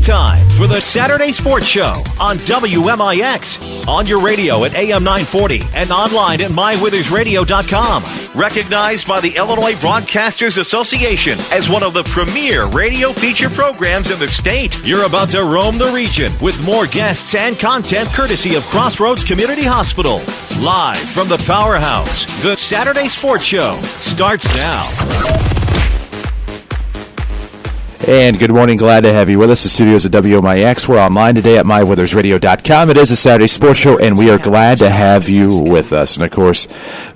time for the Saturday Sports Show on WMIX. On your radio at AM 940 and online at mywithersradio.com. Recognized by the Illinois Broadcasters Association as one of the premier radio feature programs in the state. You're about to roam the region with more guests and content courtesy of Crossroads Community Hospital. Live from the Powerhouse, the Saturday Sports Show starts now. And good morning. Glad to have you with us. The studios at WMIX. We're online today at mywithersradio.com. It is a Saturday Sports Show, and we are glad to have you with us. And, of course,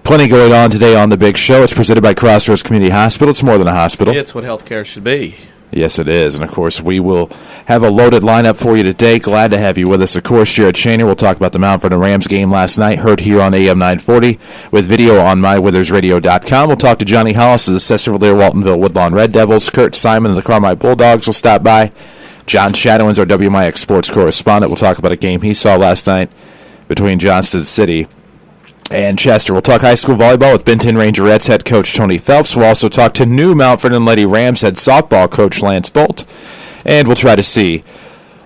plenty going on today on the big show. It's presented by Crossroads Community Hospital. It's more than a hospital. It's what healthcare should be. Yes, it is. And, of course, we will have a loaded lineup for you today. Glad to have you with us. Of course, Jared Shaner will talk about the Mount Vernon Rams game last night, heard here on AM 940 with video on mywithersradio.com. We'll talk to Johnny Hollis of the Sesser-Valier Waltonville Woodlawn Red Devils. Kurt Simon of the Carmi-White Bulldogs will stop by. John Shadowens, our WMIX sports correspondent, will talk about a game he saw last night between Johnston City and Chester. We'll talk high school volleyball with Benton Rangerettes head coach Tony Phelps. We'll also talk to new Mount Vernon Lady Rams head softball coach Lance Boldt. And we'll try to see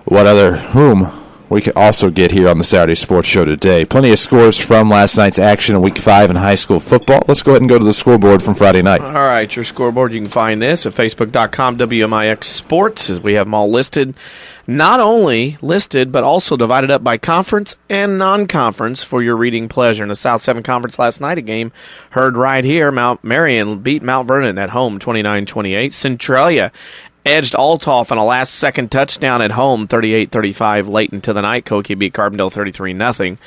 whom we can also get here on the Saturday Sports Show today. Plenty of scores from last night's action in Week 5 in high school football. Let's go ahead and go to the scoreboard from Friday night. All right, your scoreboard, you can find this at facebook.com WMIX Sports, as we have them all listed. Not only listed, but also divided up by conference and non-conference for your reading pleasure. In the South 7 Conference last night, a game heard right here. Mount Marion beat Mount Vernon at home 29-28. Centralia edged Althoff on a last-second touchdown at home 38-35 late into the night. Koke beat Carbondale 33-0.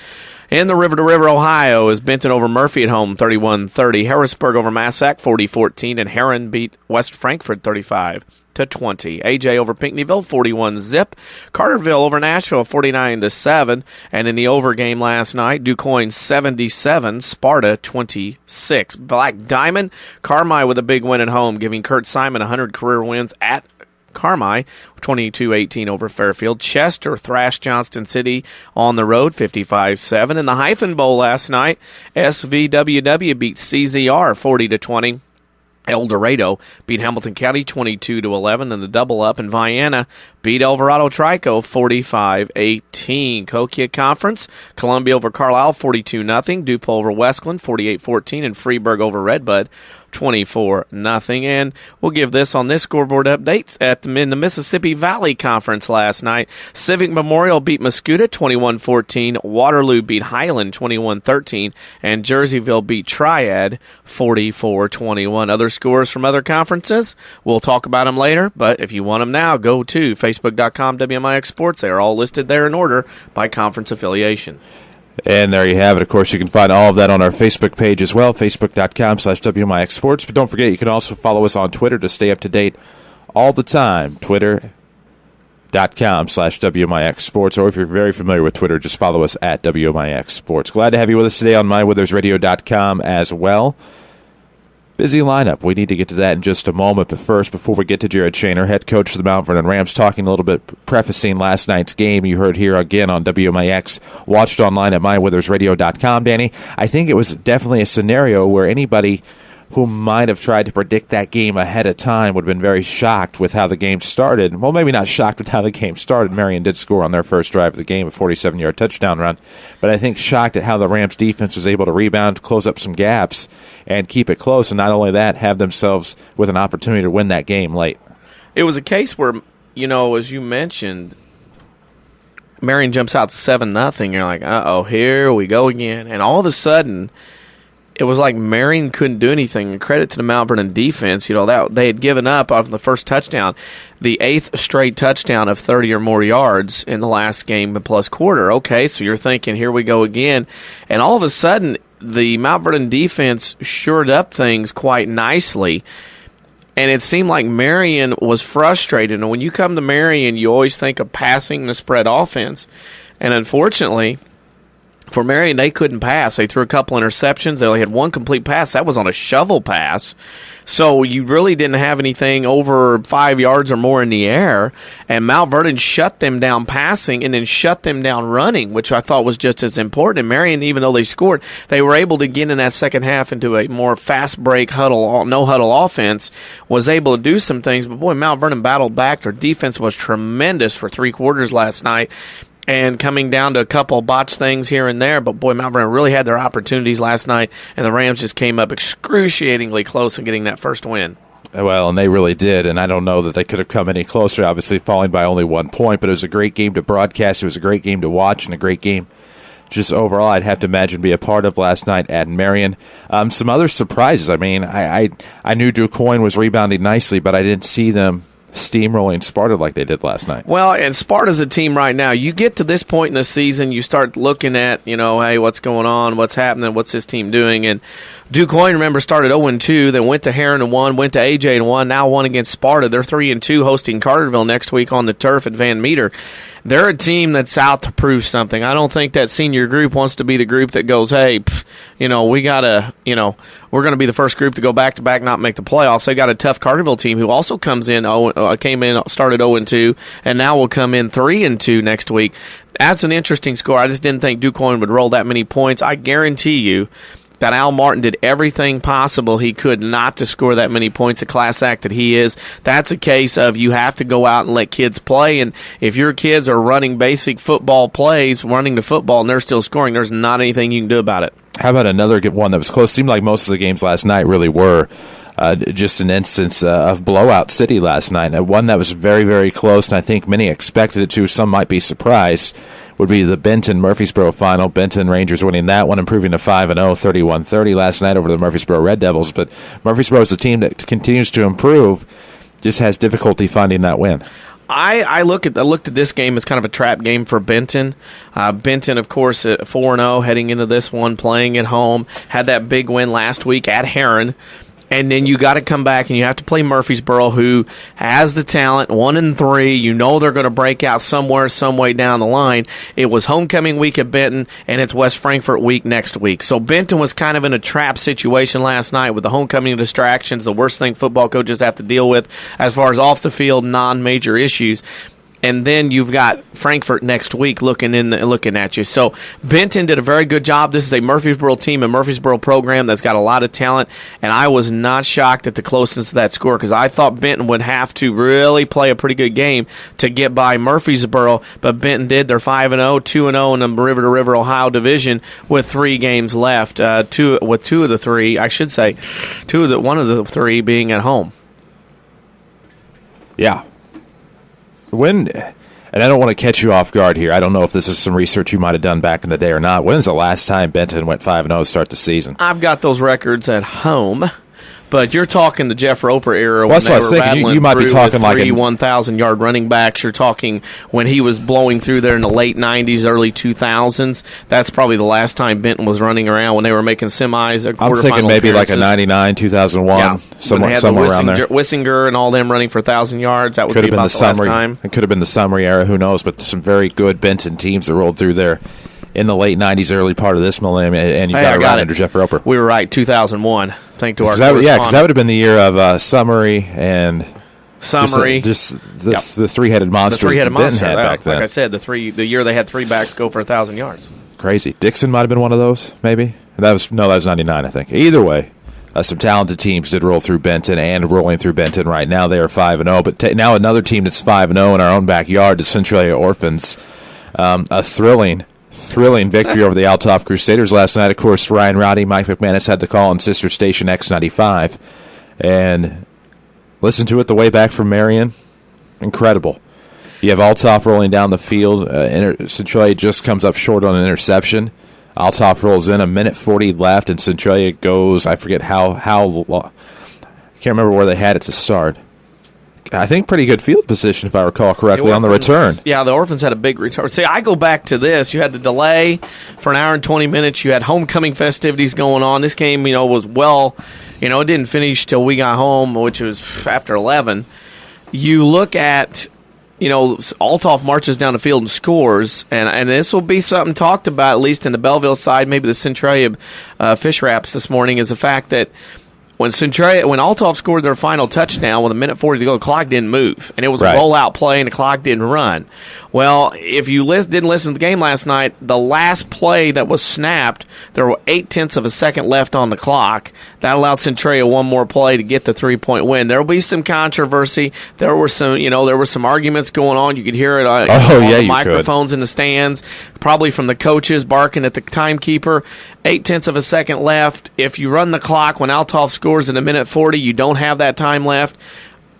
In the river-to-river Ohio is Benton over Murphy at home 31-30. Harrisburg over Massac 40-14. And Heron beat West Frankfort 35-20. AJ over Pinckneyville 41-zip. Carterville over Nashville 49-7. And in the over game last night, DuQuoin 77, Sparta 26. Black Diamond, Carmi with a big win at home, giving Kurt Simon 100 career wins at Carmi, 22-18 over Fairfield. Chester thrashed Johnston City on the road, 55-7. In the Hyphen Bowl last night, SVWW beat CZR 40-20. El Dorado beat Hamilton County 22-11, and the double up in Vienna beat Alvarado Trico 45-18. Kokia Conference, Columbia over Carlisle 42-0, DuPont over Westland 48-14, and Freeburg over Redbud 24-0. And we'll give this on this scoreboard update in the Mississippi Valley Conference last night. Civic Memorial beat Mascoutah 21-14. Waterloo beat Highland 21-13. And Jerseyville beat Triad 44-21. Other scores from other conferences, we'll talk about them later. But if you want them now, go to facebook.com WMIX Sports. They are all listed there in order by conference affiliation. And there you have it. Of course, you can find all of that on our Facebook page as well, facebook.com/WMIX Sports. But don't forget, you can also follow us on Twitter to stay up to date all the time, twitter.com/WMIX Sports. Or if you're very familiar with Twitter, just follow us at WMIX Sports. Glad to have you with us today on mywithersradio.com as well. Busy lineup. We need to get to that in just a moment. But first, before we get to Jared Shaner, head coach of the Mount Vernon Rams, talking a little bit, prefacing last night's game. You heard here again on WMIX, watched online at mywithersradio.com, Danny. I think it was definitely a scenario where anybody who might have tried to predict that game ahead of time would have been very shocked with how the game started. Well, maybe not shocked with how the game started. Marion did score on their first drive of the game, a 47-yard touchdown run. But I think shocked at how the Rams defense was able to rebound, close up some gaps, and keep it close. And not only that, have themselves with an opportunity to win that game late. It was a case where, as you mentioned, Marion jumps out 7-0. You're like, uh-oh, here we go again. And all of a sudden, it was like Marion couldn't do anything. And credit to the Mount Vernon defense, that they had given up off the first touchdown, the 8th straight touchdown of 30 or more yards in the last game plus quarter. Okay, so you're thinking, here we go again. And all of a sudden, the Mount Vernon defense shored up things quite nicely. And it seemed like Marion was frustrated. And when you come to Marion, you always think of passing the spread offense. And unfortunately, For Marion, they couldn't pass. They threw a couple interceptions. They only had one complete pass. That was on a shovel pass. So you really didn't have anything over 5 yards or more in the air. And Mount Vernon shut them down passing and then shut them down running, which I thought was just as important. And Marion, even though they scored, they were able to get in that second half into a more fast break huddle, no huddle offense, was able to do some things. But boy, Mount Vernon battled back. Their defense was tremendous for 3 quarters last night. And coming down to a couple of botched things here and there, but boy, Mount Vernon really had their opportunities last night, and the Rams just came up excruciatingly close in getting that first win. Well, and they really did, and I don't know that they could have come any closer, obviously falling by only 1 point, but it was a great game to broadcast, it was a great game to watch, and a great game just overall I'd have to imagine be a part of last night at Marion. Some other surprises, I mean, I knew DuQuoin was rebounding nicely, but I didn't see them steamrolling Sparta like they did last night. Well, and Sparta's a team right now. You get to this point in the season, you start looking at, hey, what's going on, what's happening, what's this team doing, and DuQuoin, remember, started 0-2, then went to Heron and won, went to AJ and won, now won against Sparta. They're 3-2, hosting Carterville next week on the turf at Van Meter. They're a team that's out to prove something. I don't think that senior group wants to be the group that goes, hey, we got to, we're going to be the first group to go back-to-back, not make the playoffs. They got a tough Carterville team who also started 0-2, and now will come in 3-2 next week. That's an interesting score. I just didn't think DuQuoin would roll that many points. I guarantee you that Al Martin did everything possible he could not to score that many points, a class act that he is. That's a case of you have to go out and let kids play, and if your kids are running basic football plays, running the football, and they're still scoring, there's not anything you can do about it. How about another good one that was close? Seemed like most of the games last night really were just an instance of blowout city last night. One that was very, very close, and I think many expected it to. Some might be surprised. Would be the Benton-Murfreesboro final. Benton Rangers winning that one, improving to 5-0, 31-30 last night over the Murfreesboro Red Devils. But Murfreesboro is a team that continues to improve, just has difficulty finding that win. I looked at this game as kind of a trap game for Benton. Benton, of course, 4-0 heading into this one, playing at home. Had that big win last week at Heron. And then you got to come back and you have to play Murfreesboro, who has the talent, 1-3. You know they're going to break out somewhere, some way down the line. It was homecoming week at Benton, and it's West Frankfort week next week. So Benton was kind of in a trap situation last night with the homecoming distractions, the worst thing football coaches have to deal with as far as off-the-field non-major issues. And then you've got Frankfort next week looking at you. So Benton did a very good job. This is a Murfreesboro team, a Murfreesboro program that's got a lot of talent, and I was not shocked at the closeness of that score because I thought Benton would have to really play a pretty good game to get by Murfreesboro, but Benton did. They're 5-0, 2-0 in the River-to-River Ohio division with 3 games left. One of the three being at home. Yeah. And I don't want to catch you off guard here. I don't know if this is some research you might have done back in the day or not. When's the last time Benton went 5-0 to start the season? I've got those records at home, but you're talking the Jeff Roper era well, when they were battling you might be talking with 1,000-yard running backs. You're talking when he was blowing through there in the late 90s, early 2000s. That's probably the last time Benton was running around when they were making semis. I'm thinking maybe like a 99, 2001, somewhere around there. Wissinger and all them running for 1,000 yards. That would be about the last time. It could have been the Summery era, who knows, but some very good Benton teams that rolled through there in the late 90s, early part of this millennium, and you got it right under Jeff Roper. We were right, 2001. Thank to our correspondent. Yeah, because that would have been the year of Summery and the three-headed monster. The three-headed monster had back then. Like I said, the year they had 3 backs go for 1,000 yards. Crazy. Dixon might have been one of those, maybe. That was 99, I think. Either way, some talented teams did roll through Benton and rolling through Benton right now. They are 5-0, but now another team that's 5-0 in our own backyard, the Centralia Orphans. A thrilling victory over the Althoff Crusaders last night. Of course, Ryan Rowdy, Mike McManus had the call on Sister Station X95. And listen to it the way back from Marion. Incredible. You have Althoff rolling down the field. Centralia just comes up short on an interception. Althoff rolls in, 1:40 left, and Centralia goes, I forget how long. I can't remember where they had it to start. I think pretty good field position, if I recall correctly, on the return. Yeah, the Orphans had a big return. See, I go back to this. You had the delay for an hour and 20 minutes. You had homecoming festivities going on. This game, was it didn't finish till we got home, which was after 11. You look at Althoff marches down the field and scores, and this will be something talked about, at least in the Belleville side, maybe the Centralia Fish Wraps this morning, is the fact that when Althoff scored their final touchdown with a minute 40 to go, the clock didn't move, and it was a rollout play, and the clock didn't run. Well, if you didn't listen to the game last night, the last play that was snapped, there were 0.8 of a second left on the clock. That allowed Centralia one more play to get the 3-point win. There will be some controversy. There were some arguments going on. You could hear it on the microphones in the stands, probably from the coaches barking at the timekeeper. 0.8 of a second left. If you run the clock when Althoff scores in a minute 40, you don't have that time left.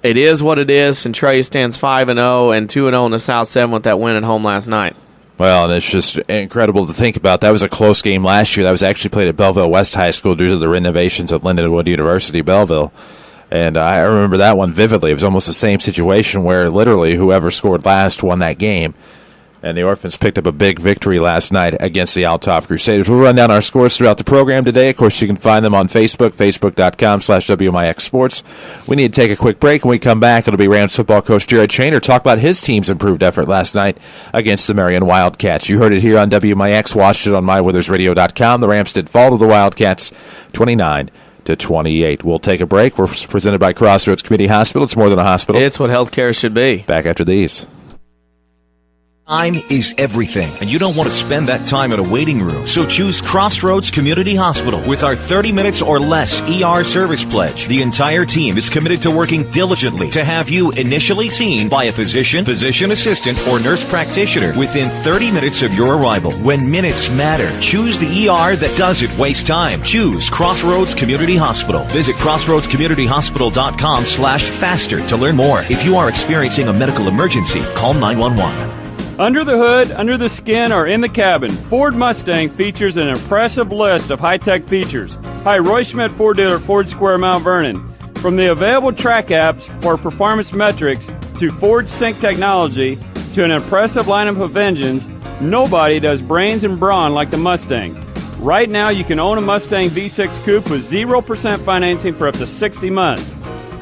It is what it is. Centralia stands 5-0 and 2-0 in the South 7 with that win at home last night. Well, and it's just incredible to think about. That was a close game last year. That was actually played at Belleville West High School due to the renovations at Lindenwood University, Belleville. And I remember that one vividly. It was almost the same situation where literally whoever scored last won that game. And the Orphans picked up a big victory last night against the Althoff Crusaders. We'll run down our scores throughout the program today. Of course, you can find them on Facebook, facebook.com/WMIX Sports. We need to take a quick break. When we come back, it'll be Rams football coach Jared Shaner talk about his team's improved effort last night against the Marion Wildcats. You heard it here on WMIX, watched it on MyWithersRadio.com. The Rams did fall to the Wildcats 29-28. We'll take a break. We're presented by Crossroads Community Hospital. It's more than a hospital. It's what healthcare should be. Back after these. Time is everything, and you don't want to spend that time in a waiting room. So choose Crossroads Community Hospital with our 30 minutes or less ER service pledge. The entire team is committed to working diligently to have you initially seen by a physician, physician assistant, or nurse practitioner within 30 minutes of your arrival. When minutes matter, choose the ER that doesn't waste time. Choose Crossroads Community Hospital. Visit crossroadscommunityhospital.com/faster to learn more. If you are experiencing a medical emergency, call 911. Under the hood, under the skin, or in the cabin, Ford Mustang features an impressive list of high-tech features. Hi, Roy Schmidt, Ford dealer, Ford Square, Mount Vernon. From the available track apps for performance metrics to Ford Sync technology to an impressive lineup of engines, nobody does brains and brawn like the Mustang. Right now, you can own a Mustang V6 Coupe with 0% financing for up to 60 months.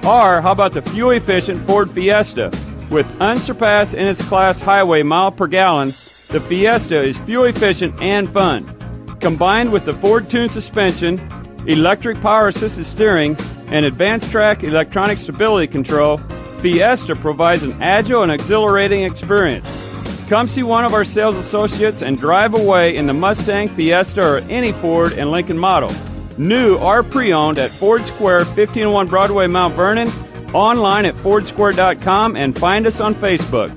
Or, how about the fuel-efficient Ford Fiesta? With unsurpassed in its class highway mile per gallon, the Fiesta is fuel efficient and fun. Combined with the Ford Tune suspension, electric power assisted steering, and advanced track electronic stability control, Fiesta provides an agile and exhilarating experience. Come see one of our sales associates and drive away in the Mustang, Fiesta, or any Ford and Lincoln model. New or pre-owned at Ford Square, 1501 Broadway, Mount Vernon, online at fordsquare.com, and find us on Facebook.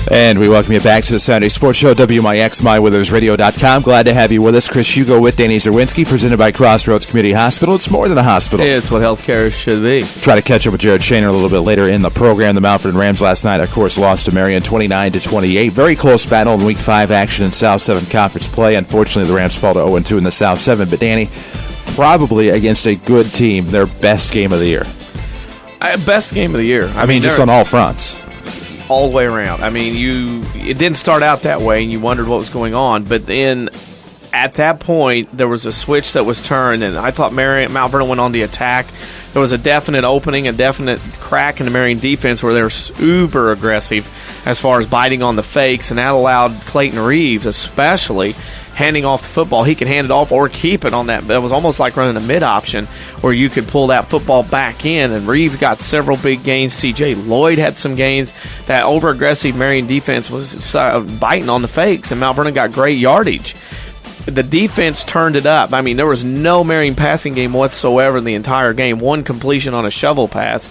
And we welcome you back to the Saturday Sports Show, WMIX, MyWithersRadio.com. Glad to have you with us. Chris Hugo with Danny Zerwinski, presented by Crossroads Community Hospital. It's more than a hospital. It's what healthcare should be. Try to catch up with Jared Shaner a little bit later in the program. The Mount Vernon Rams last night, of course, lost to Marion 29-28. Very close battle in Week 5 action in South 7 Conference play. Unfortunately, the Rams fall to 0-2 in the South 7. But, Danny, probably against a good team, their best game of the year. Best game of the year. I mean, just on all fronts. All the way around. I mean, it didn't start out that way, and you wondered what was going on. But then, at that point, there was a switch that was turned, and I thought Mount Vernon went on the attack. There was a definite opening, a definite crack in the Marion defense where they were uber aggressive as far as biting on the fakes, and that allowed Clayton Reeves, especially, handing off the football. He could hand it off or keep it on that. That was almost like running a mid option where you could pull that football back in, and Reeves got several big gains. C.J. Lloyd had some gains. That over-aggressive Marion defense was biting on the fakes, and Mount Vernon got great yardage. The defense turned it up. I mean, there was no Marion passing game whatsoever in the entire game. One completion on a shovel pass.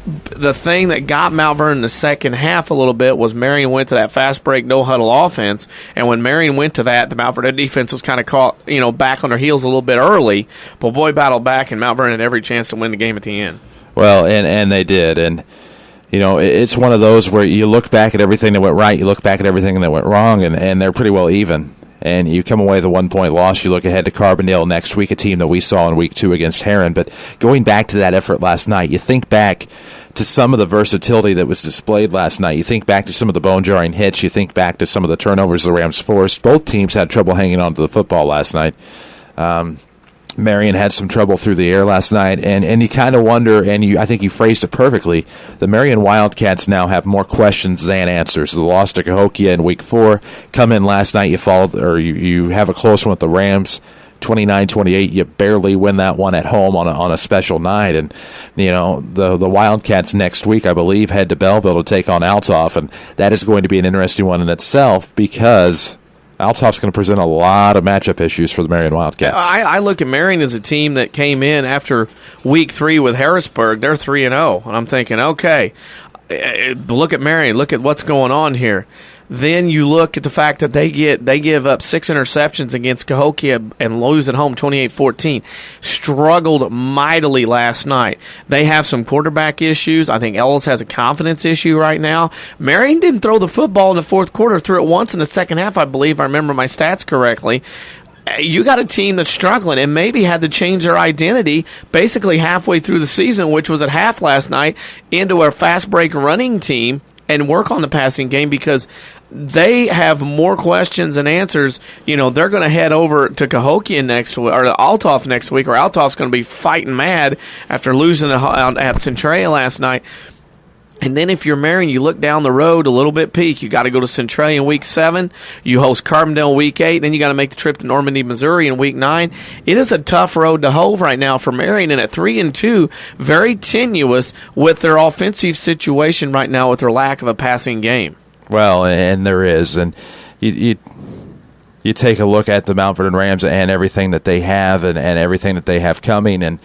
The thing that got Mount Vernon in the second half a little bit was Marion went to that fast break, no huddle offense, and when Marion went to that, the Mount Vernon defense was kind of caught, back on their heels a little bit early, but boy, battled back, and Mount Vernon had every chance to win the game at the end. Well, and they did, and it's one of those where you look back at everything that went right, you look back at everything that went wrong, and they're pretty well even. And you come away with a 1-point loss. You look ahead to Carbondale next week, a team that we saw in Week 2 against Heron. But going back to that effort last night, you think back to some of the versatility that was displayed last night. You think back to some of the bone-jarring hits. You think back to some of the turnovers the Rams forced. Both teams had trouble hanging on to the football last night. Marion had some trouble through the air last night, and you kind of wonder, and I think you phrased it perfectly, the Marion Wildcats now have more questions than answers. The loss to Cahokia in Week 4, come in last night, you have a close one with the Rams, 29-28. You barely win that one at home on a special night, and the Wildcats next week, I believe, head to Belleville to take on Althoff, and that is going to be an interesting one in itself because Althoff's going to present a lot of matchup issues for the Marion Wildcats. I look at Marion as a team that came in after Week 3 with Harrisburg. They're 3-0, and I'm thinking, okay, look at Marion. Look at what's going on here. Then you look at the fact that they give up 6 interceptions against Cahokia and lose at home 28-14. Struggled mightily last night. They have some quarterback issues. I think Ellis has a confidence issue right now. Marion didn't throw the football in the fourth quarter. Threw it once in the second half, I believe. I remember my stats correctly. You got a team that's struggling and maybe had to change their identity basically halfway through the season, which was at half last night, into a fast break running team and work on the passing game because they have more questions than answers. They're going to head over to Cahokia next week, or Althoff next week, or Althoff's going to be fighting mad after losing at Centralia last night. And then if you're Marion, you look down the road a little bit peak. You got to go to Centralia in Week 7. You host Carbondale Week 8. Then you got to make the trip to Normandy, Missouri in Week 9. It is a tough road to hoe right now for Marion. And at 3-2, very tenuous with their offensive situation right now with their lack of a passing game. Well, and there is. And you take a look at the Mount Vernon Rams and everything that they have and everything that they have coming, and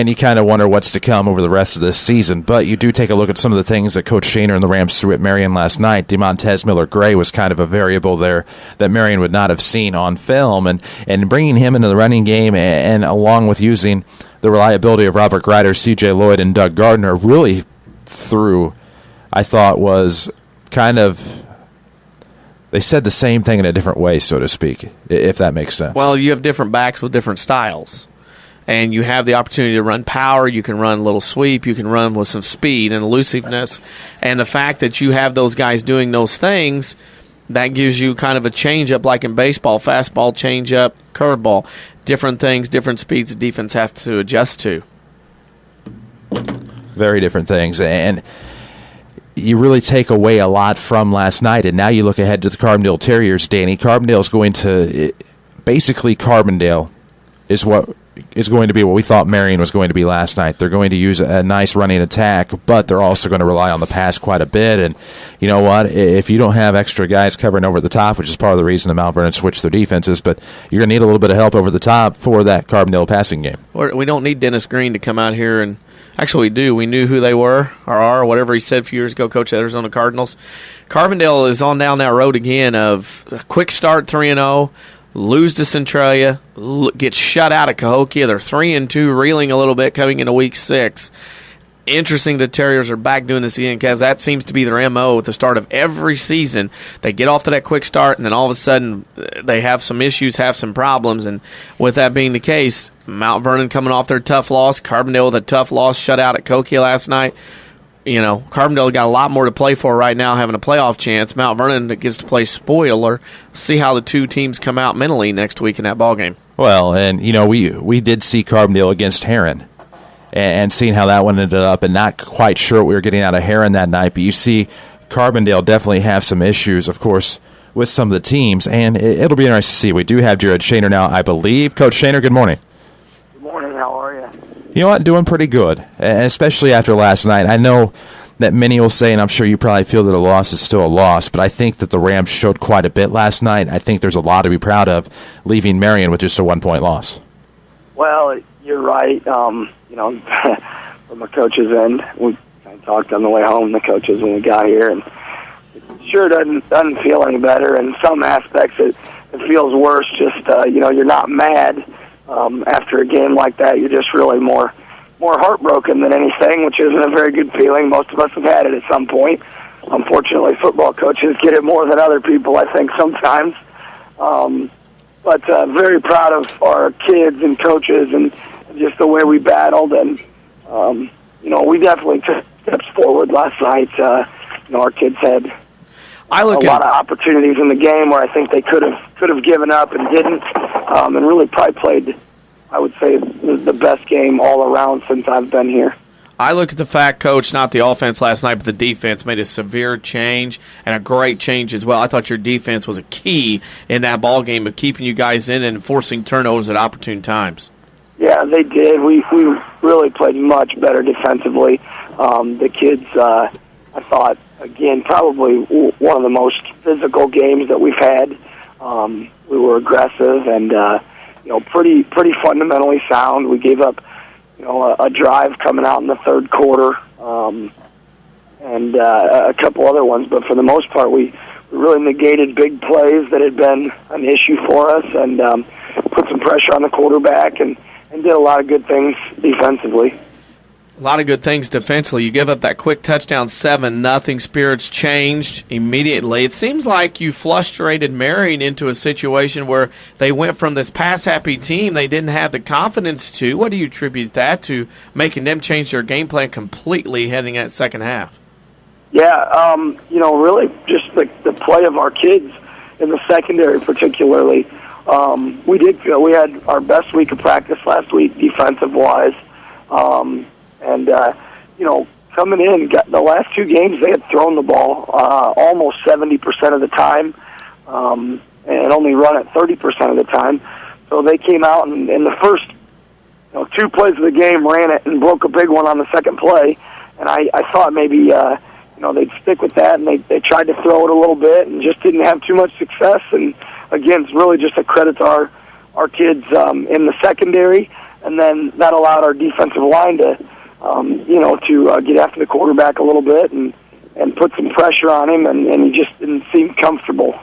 you kind of wonder what's to come over the rest of this season. But you do take a look at some of the things that Coach Shaner and the Rams threw at Marion last night. DeMontez Miller-Gray was kind of a variable there that Marion would not have seen on film, and bringing him into the running game and along with using the reliability of Robert Grider, C.J. Lloyd, and Doug Gardner really threw, I thought, was kind of... They said the same thing in a different way, so to speak, if that makes sense. Well, you have different backs with different styles, and you have the opportunity to run power. You can run a little sweep. You can run with some speed and elusiveness. And the fact that you have those guys doing those things, that gives you kind of a change-up like in baseball, fastball, change-up, curveball, different things, different speeds the defense have to adjust to. Very different things, and you really take away a lot from last night, and now you look ahead to the Carbondale Terriers, Danny. Carbondale is going to basically Carbondale is going to be what we thought Marion was going to be last night. They're going to use a nice running attack, but they're also going to rely on the pass quite a bit. And you know what? If you don't have extra guys covering over the top, which is part of the reason that Mount Vernon switched their defenses, but you're going to need a little bit of help over the top for that Carbondale passing game. We don't need Dennis Green to come out here and... Actually, we do. We knew who they were, or are, or whatever he said a few years ago, Coach of Arizona Cardinals. Carbondale is on down that road again of a quick start, 3-0, lose to Centralia, get shut out at Cahokia. They're 3-2, reeling a little bit coming into Week 6. Interesting the Terriers are back doing this again because that seems to be their MO at the start of every season. They get off to that quick start, and then all of a sudden they have some issues, have some problems. And with that being the case, Mount Vernon coming off their tough loss, Carbondale with a tough loss, shut out at Cahokia last night. Carbondale got a lot more to play for right now, having a playoff chance. Mount Vernon gets to play spoiler. See how the two teams come out mentally next week in that ballgame. Well, and, we did see Carbondale against Heron. And seeing how that one ended up, and not quite sure what we were getting out of Heron that night. But you see Carbondale definitely have some issues, of course, with some of the teams. And it'll be interesting to see. We do have Jared Shaner now, I believe. Coach Shaner, good morning. Good morning. How are you? You know what? Doing pretty good, and especially after last night. I know that many will say, and I'm sure you probably feel that a loss is still a loss, but I think that the Rams showed quite a bit last night. I think there's a lot to be proud of, leaving Marion with just a 1-point loss. Well, you're right. From a coach's end, we talked on the way home, the coaches, when we got here, and it sure doesn't feel any better. In some aspects, it feels worse. Just you're not mad after a game like that. You're just really more heartbroken than anything, which isn't a very good feeling. Most of us have had it at some point. Unfortunately, football coaches get it more than other people, I think, sometimes. But very proud of our kids and coaches and just the way we battled. And, we definitely took steps forward last night. Our kids had a lot of opportunities in the game where I think they could have given up and didn't, and really probably played, I would say, the best game all around since I've been here. I look at the fact, Coach, not the offense last night, but the defense made a severe change and a great change as well. I thought your defense was a key in that ball game of keeping you guys in and forcing turnovers at opportune times. Yeah, they did. We really played much better defensively. The kids, I thought, again, probably one of the most physical games that we've had. We were aggressive and pretty fundamentally sound. We gave up a drive coming out in the third quarter, and a couple other ones. But for the most part, we really negated big plays that had been an issue for us and put some pressure on the quarterback and did a lot of good things defensively. A lot of good things defensively. You give up that quick touchdown, 7-0. Spirits changed immediately. It seems like you frustrated Marion into a situation where they went from this pass-happy team they didn't have the confidence to. What do you attribute that to, making them change their game plan completely heading at second half? Yeah, really just the play of our kids in the secondary particularly. We had our best week of practice last week defensive-wise. Coming in, the last two games, they had thrown the ball almost 70% of the time and only run it 30% of the time. So they came out and in the first 2 plays of the game ran it and broke a big one on the second play. And I thought maybe they'd stick with that, and they tried to throw it a little bit and just didn't have too much success. And, again, it's really just a credit to our kids in the secondary, and then that allowed our defensive line to get after the quarterback a little bit and put some pressure on him, and he just didn't seem comfortable.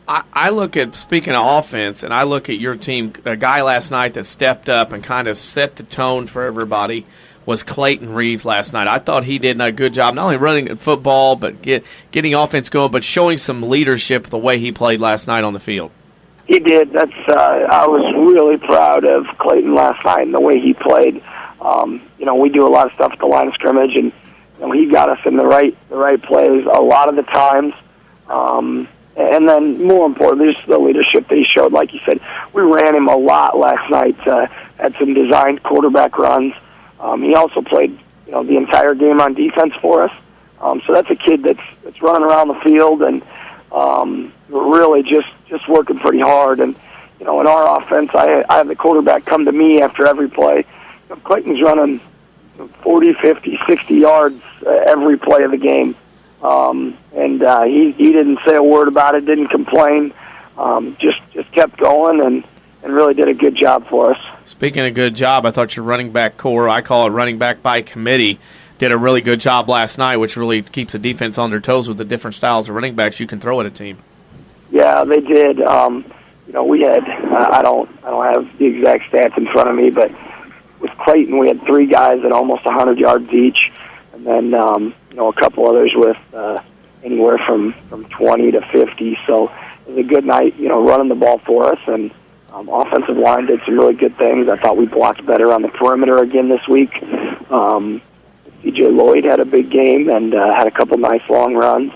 I look at, speaking of offense, and I look at your team, a guy last night that stepped up and kind of set the tone for everybody was Clayton Reeves last night. I thought he did a good job, not only running football, but getting offense going, but showing some leadership the way he played last night on the field. He did. I was really proud of Clayton last night and the way he played. We do a lot of stuff at the line of scrimmage, and he got us in the right plays a lot of the times. And then, more importantly, just the leadership that he showed. Like you said, we ran him a lot last night. Had some designed quarterback runs. He also played, the entire game on defense for us. So that's a kid that's running around the field and really just working pretty hard. And in our offense, I have the quarterback come to me after every play. Clayton's running 40, 50, 60 yards every play of the game. He didn't say a word about it, didn't complain, just kept going and really did a good job for us. Speaking of good job, I thought your running back core, I call it running back by committee, did a really good job last night, which really keeps the defense on their toes with the different styles of running backs you can throw at a team. Yeah, they did. We had I don't have the exact stats in front of me, but with Clayton, we had 3 guys at almost 100 yards each, and then a couple others with anywhere from 20 to 50. So it was a good night, running the ball for us, and offensive line did some really good things. I thought we blocked better on the perimeter again this week. DJ Lloyd had a big game and had a couple nice long runs,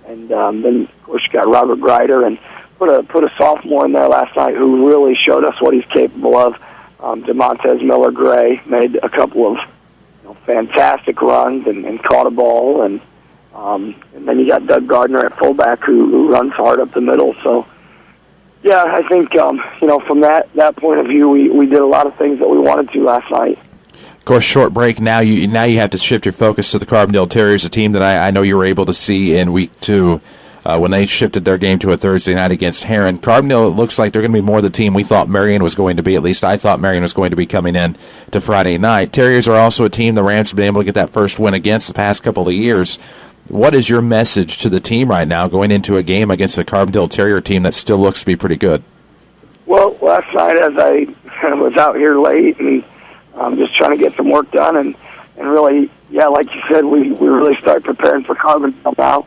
and then of course you got Robert Grider and put a sophomore in there last night who really showed us what he's capable of. DeMontez Miller-Gray made a couple of fantastic runs and caught a ball, and then you got Doug Gardner at fullback who runs hard up the middle. So, yeah, I think from that point of view, we did a lot of things that we wanted to last night. Of course, short break. Now you have to shift your focus to the Carbondale Terriers, a team that I know you were able to see in week 2. When they shifted their game to a Thursday night against Heron. Carbondale, it looks like they're going to be more the team we thought Marion was going to be. At least I thought Marion was going to be coming in to Friday night. Terriers are also a team the Rams have been able to get that first win against the past couple of years. What is your message to the team right now going into a game against a Carbondale Terrier team that still looks to be pretty good? Well, last night as I was out here late and just trying to get some work done and really, yeah, like you said, we really start preparing for Carbondale now.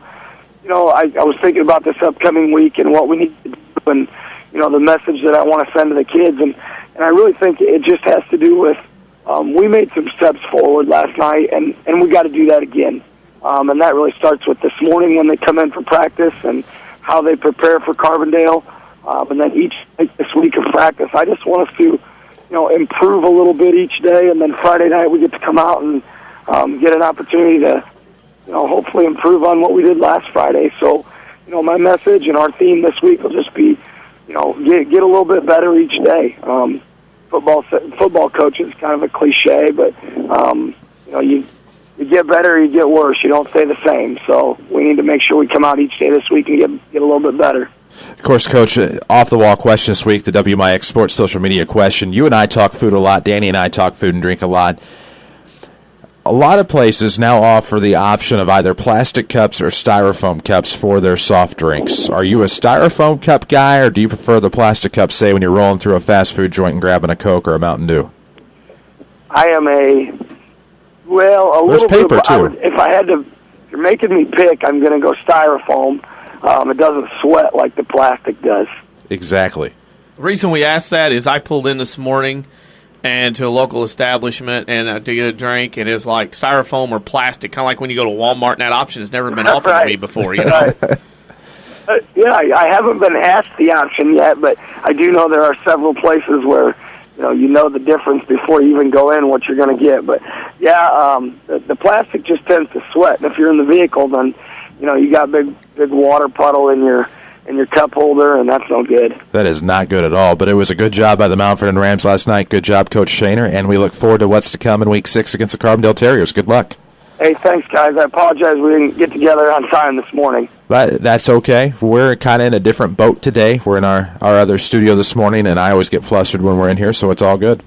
I was thinking about this upcoming week and what we need to do and, the message that I want to send to the kids. And I really think it just has to do with, we made some steps forward last night, and we got to do that again. And that really starts with this morning when they come in for practice and how they prepare for Carbondale. And then this week of practice, I just want us to, improve a little bit each day. And then Friday night we get to come out and get an opportunity to, hopefully improve on what we did last Friday. So, my message and our theme this week will just be, get a little bit better each day. Football coach is kind of a cliche, but you get better, you get worse. You don't stay the same. So we need to make sure we come out each day this week and get a little bit better. Of course, Coach, off-the-wall question this week, the WMIX Sports social media question. You and I talk food a lot. Danny and I talk food and drink a lot. A lot of places now offer the option of either plastic cups or styrofoam cups for their soft drinks. Are you a styrofoam cup guy, or do you prefer the plastic cups, say, when you're rolling through a fast food joint and grabbing a Coke or a Mountain Dew? I am a There's little paper, bit. too. If you're making me pick, I'm going to go styrofoam. It doesn't sweat like the plastic does. Exactly. The reason we asked that is I pulled in this morning and to a local establishment and to get a drink, and it's like styrofoam or plastic, kind of like when you go to Walmart, and that option has never been offered to me before. Right. I haven't been asked the option yet, but I do know there are several places where you know the difference before you even go in what you're going to get. But the plastic just tends to sweat, and if you're in the vehicle, then you got big water puddle in your cup holder, and that's no good. That is not good at all, but it was a good job by the Mount Vernon Rams last night. Good job, Coach Shaner, and we look forward to what's to come in Week 6 against the Carbondale Terriers. Good luck. Hey, thanks, guys. I apologize we didn't get together on time this morning. But that's okay. We're kind of in a different boat today. We're in our other studio this morning, and I always get flustered when we're in here, so it's all good.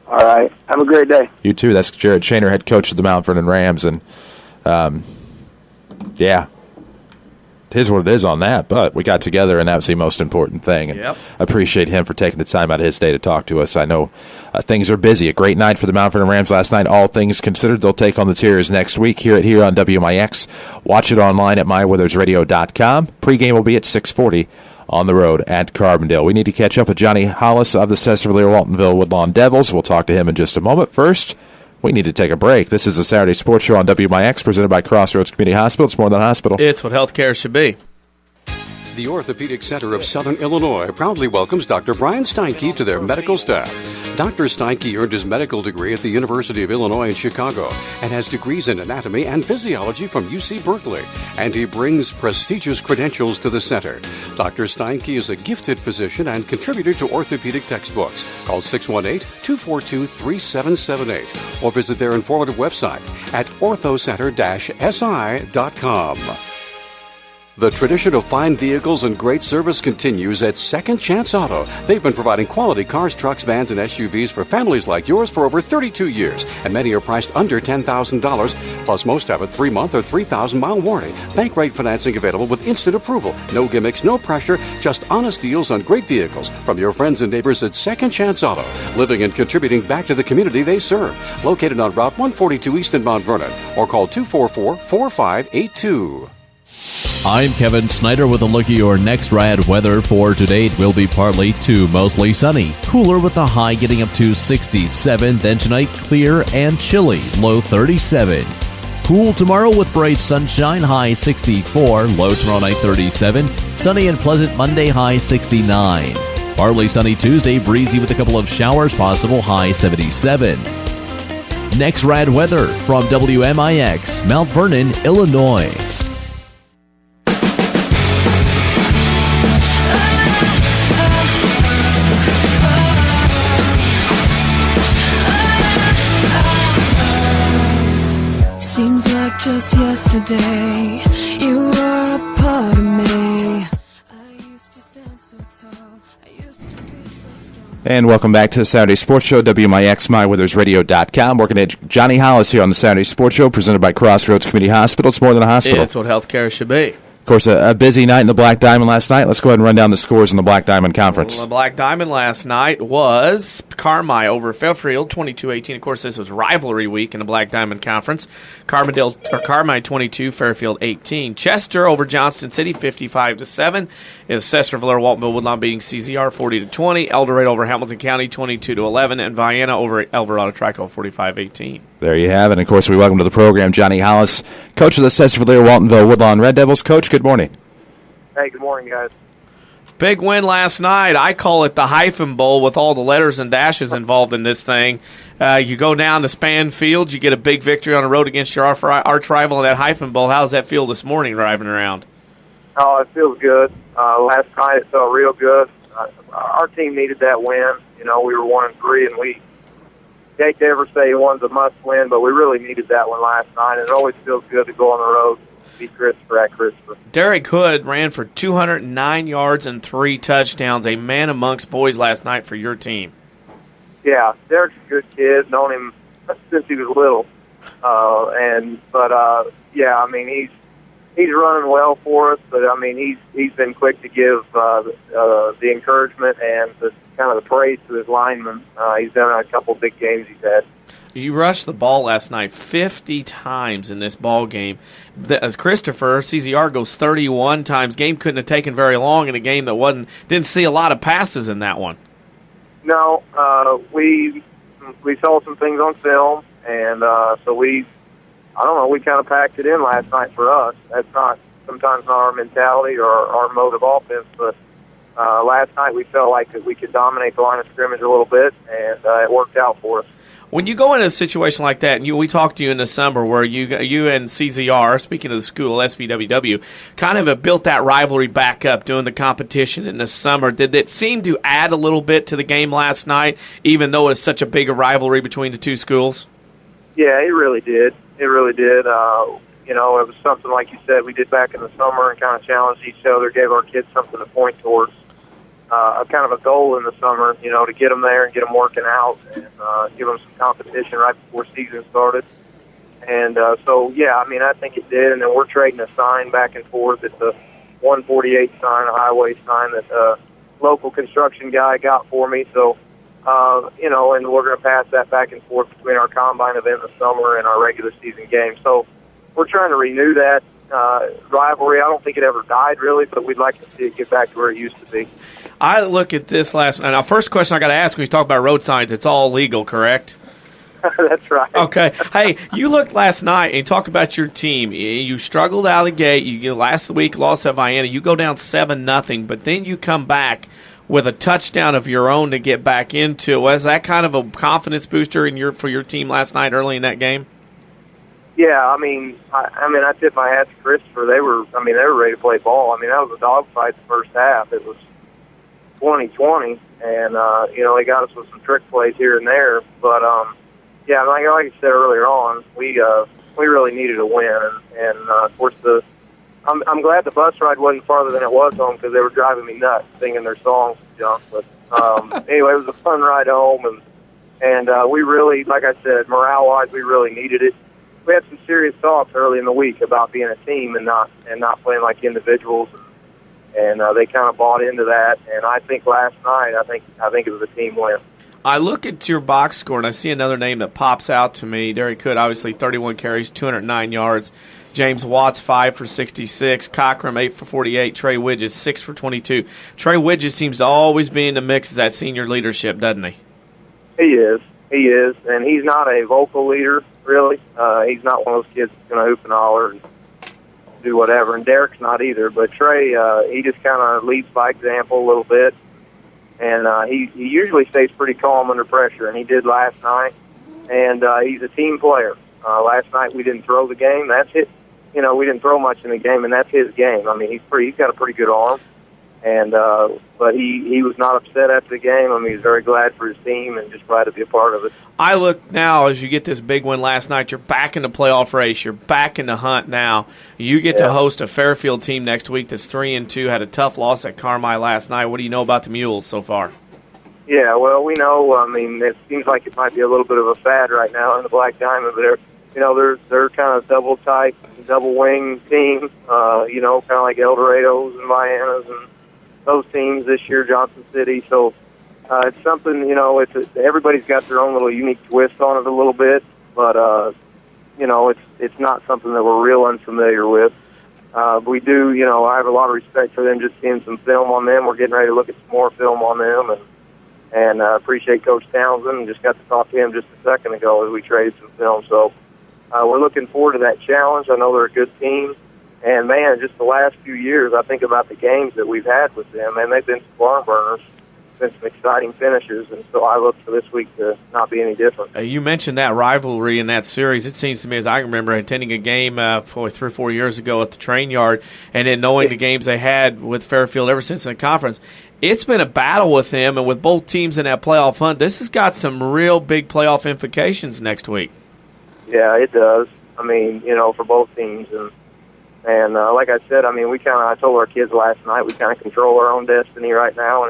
All right. Have a great day. You too. That's Jared Shaner, head coach of the Mount Vernon Rams, and it is what it is on that, but we got together, and that was the most important thing. And I appreciate him for taking the time out of his day to talk to us. I know things are busy. A great night for the Mount Vernon Rams last night. All things considered, they'll take on the Terriers next week here on WMIX. Watch it online at mywithersradio.com. Pre-game will be at 6:40 on the road at Carbondale. We need to catch up with Johnny Hollis of the Sesser-Valier Waltonville Woodlawn Devils. We'll talk to him in just a moment. First, we need to take a break. This is a Saturday Sports Show on WMIX, presented by Crossroads Community Hospital. It's more than a hospital. It's what healthcare should be. The Orthopedic Center of Southern Illinois proudly welcomes Dr. Brian Steinke to their medical staff. Dr. Steinke earned his medical degree at the University of Illinois in Chicago and has degrees in anatomy and physiology from UC Berkeley, and he brings prestigious credentials to the center. Dr. Steinke is a gifted physician and contributor to orthopedic textbooks. Call 618-242-3778 or visit their informative website at orthocenter-si.com. The tradition of fine vehicles and great service continues at Second Chance Auto. They've been providing quality cars, trucks, vans, and SUVs for families like yours for over 32 years, and many are priced under $10,000. Plus, most have a 3-month or 3,000-mile warranty. Bank rate financing available with instant approval. No gimmicks, no pressure, just honest deals on great vehicles from your friends and neighbors at Second Chance Auto, living and contributing back to the community they serve. Located on Route 142 East in Mount Vernon, or call 244-4582. I'm Kevin Snyder with a look at your next rad weather for today. It will be partly to mostly sunny. Cooler with the high getting up to 67. Then tonight, clear and chilly, low 37. Cool tomorrow with bright sunshine, high 64. Low tomorrow night 37. Sunny and pleasant Monday, high 69. Partly sunny Tuesday, breezy with a couple of showers possible, high 77. Next rad weather from WMIX, Mount Vernon, Illinois. Seems like just yesterday you were a part of me. I used to stand so tall. I used to be so strong. And welcome back to the Saturday Sports Show, WMIX, mywithersradio.com. Working at Johnny Hollis here on the Saturday Sports Show, presented by Crossroads Community Hospital. It's more than a hospital. It's what healthcare should be. Of course, a busy night in the Black Diamond last night. Let's go ahead and run down the scores in the Black Diamond Conference. Well, the Black Diamond last night was Carmi over Fairfield, 22-18. Of course, this was rivalry week in the Black Diamond Conference. Carmi 22, Fairfield 18. Chester over Johnston City, 55-7. Is Sesser-Valier Waltonville Woodlawn beating CZR 40-20. El Dorado over Hamilton County, 22-11, and Vienna over Alvarado Trico, 45-18. There you have it. And, of course, we welcome to the program Johnny Hollis, coach of the Sesser-Valier Waltonville Woodlawn Red Devils. Coach, good morning. Hey, good morning, guys. Big win last night. I call it the hyphen bowl with all the letters and dashes involved in this thing. You go down to Span Field, you get a big victory on the road against your arch rival in that hyphen bowl. How does that feel this morning driving around? Oh, it feels good. Last night it felt real good. Our team needed that win. You know, we were 1-3, and we hate to ever say one's a must-win, but we really needed that one last night. And it always feels good to go on the road and beat Christopher at Christopher. Derek Hood ran for 209 yards and 3 touchdowns, a man amongst boys last night for your team. Yeah, Derek's a good kid. Known him since he was little. Yeah, I mean, he's running well for us, but I mean, he's been quick to give the encouragement and the kind of the praise to his linemen. He's done a couple big games he's had. You rushed the ball last night 50 times in this ball game. Christopher, CZR goes 31 times. Game couldn't have taken very long in a game that didn't see a lot of passes in that one. No, we saw some things on film, and so we kind of packed it in last night for us. That's sometimes not our mentality or our mode of offense, but last night we felt like that we could dominate the line of scrimmage a little bit, and it worked out for us. When you go in a situation like that, and we talked to you in the summer where you and CZR, speaking of the school, SVWW, kind of have built that rivalry back up doing the competition in the summer. Did it seem to add a little bit to the game last night, even though it's such a big rivalry between the two schools? Yeah, it really did. It really did. You know, it was something, like you said, we did back in the summer and kind of challenged each other, gave our kids something to point towards. Kind of a goal in the summer, you know, to get them there and get them working out and give them some competition right before season started. And so, yeah, I mean, I think it did. And then we're trading a sign back and forth. It's a 148 sign, a highway sign that a local construction guy got for me. So, you know, and we're going to pass that back and forth between our combine event in the summer and our regular season game. So we're trying to renew that rivalry. I don't think it ever died, really, but we'd like to see it get back to where it used to be. I look at this last night. Now, first question I got to ask when you talk about road signs, it's all legal, correct? That's right. Okay. Hey, you looked last night and you talk about your team. You struggled out of the gate. You last week lost at Vienna. You go down 7-0, but then you come back with a touchdown of your own to get back into it. Was that kind of a confidence booster for your team last night early in that game? Yeah, I mean, I tip my hat to Christopher. They were ready to play ball. I mean, that was a dogfight the first half. It was 20-20, and you know, they got us with some trick plays here and there. But yeah, like I said earlier on, we really needed a win, and of course I'm glad the bus ride wasn't farther than it was home because they were driving me nuts singing their songs and junk. But anyway, it was a fun ride home, and we really, like I said, morale-wise, we really needed it. We had some serious thoughts early in the week about being a team and not playing like individuals, and they kind of bought into that. And I think last night, I think it was a team win. I look at your box score and I see another name that pops out to me. Derek Hood, obviously 31 carries, 209 yards. James Watts 5 for 66. Cochran 8 for 48. Trey Widges 6 for 22. Trey Widges seems to always be in the mix as that senior leadership, doesn't he? He is, and he's not a vocal leader, really. He's not one of those kids that's going to hoop and holler and do whatever, and Derek's not either. But Trey, he just kind of leads by example a little bit, and he usually stays pretty calm under pressure, and he did last night. And he's a team player. Last night we didn't throw the game. That's it. You know, we didn't throw much in the game, and that's his game. I mean, he's got a pretty good arm. And but he was not upset after the game. I mean, he's very glad for his team and just glad to be a part of it. I look now, as you get this big win last night, you're back in the playoff race. You're back in the hunt now. You get to host a Fairfield team next week that's 3-2, had a tough loss at Carmi last night. What do you know about the Mules so far? Yeah, well, we know. I mean, it seems like it might be a little bit of a fad right now in the Black Diamond, but they're kind of double type, double wing team. Kind of like El Dorados and Viennas and those teams this year, Johnson City. So it's something, everybody's got their own little unique twist on it a little bit, but it's not something that we're real unfamiliar with. We do, I have a lot of respect for them, just seeing some film on them. We're getting ready to look at some more film on them, and appreciate Coach Townsend, and just got to talk to him just a second ago as we traded some film. So we're looking forward to that challenge. I know they're a good team. And, man, just the last few years, I think about the games that we've had with them, and they've been some barn burners, been some exciting finishes, and so I look for this week to not be any different. You mentioned that rivalry in that series. It seems to me, as I remember, attending a game probably 3 or 4 years ago at the train yard, and then knowing the games they had with Fairfield ever since in the conference. It's been a battle with them, and with both teams in that playoff hunt, this has got some real big playoff implications next week. Yeah, it does. I mean, for both teams, and like I said, I told our kids last night, we kind of control our own destiny right now,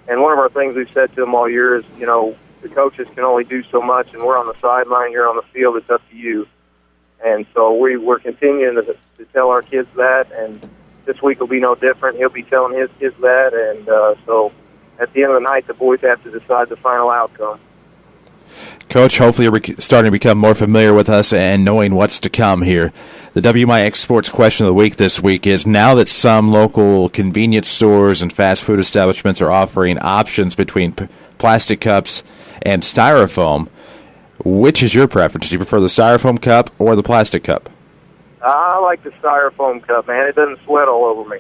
and one of our things we've said to them all year is, the coaches can only do so much, and we're on the sideline, you're on the field, it's up to you. And so we're continuing to tell our kids that, and this week will be no different. He'll be telling his kids that, and so at the end of the night, the boys have to decide the final outcome. Coach, hopefully you're starting to become more familiar with us and knowing what's to come here. The WMIX Sports Question of the Week this week is, now that some local convenience stores and fast food establishments are offering options between plastic cups and styrofoam, which is your preference? Do you prefer the styrofoam cup or the plastic cup? I like the styrofoam cup, man. It doesn't sweat all over me.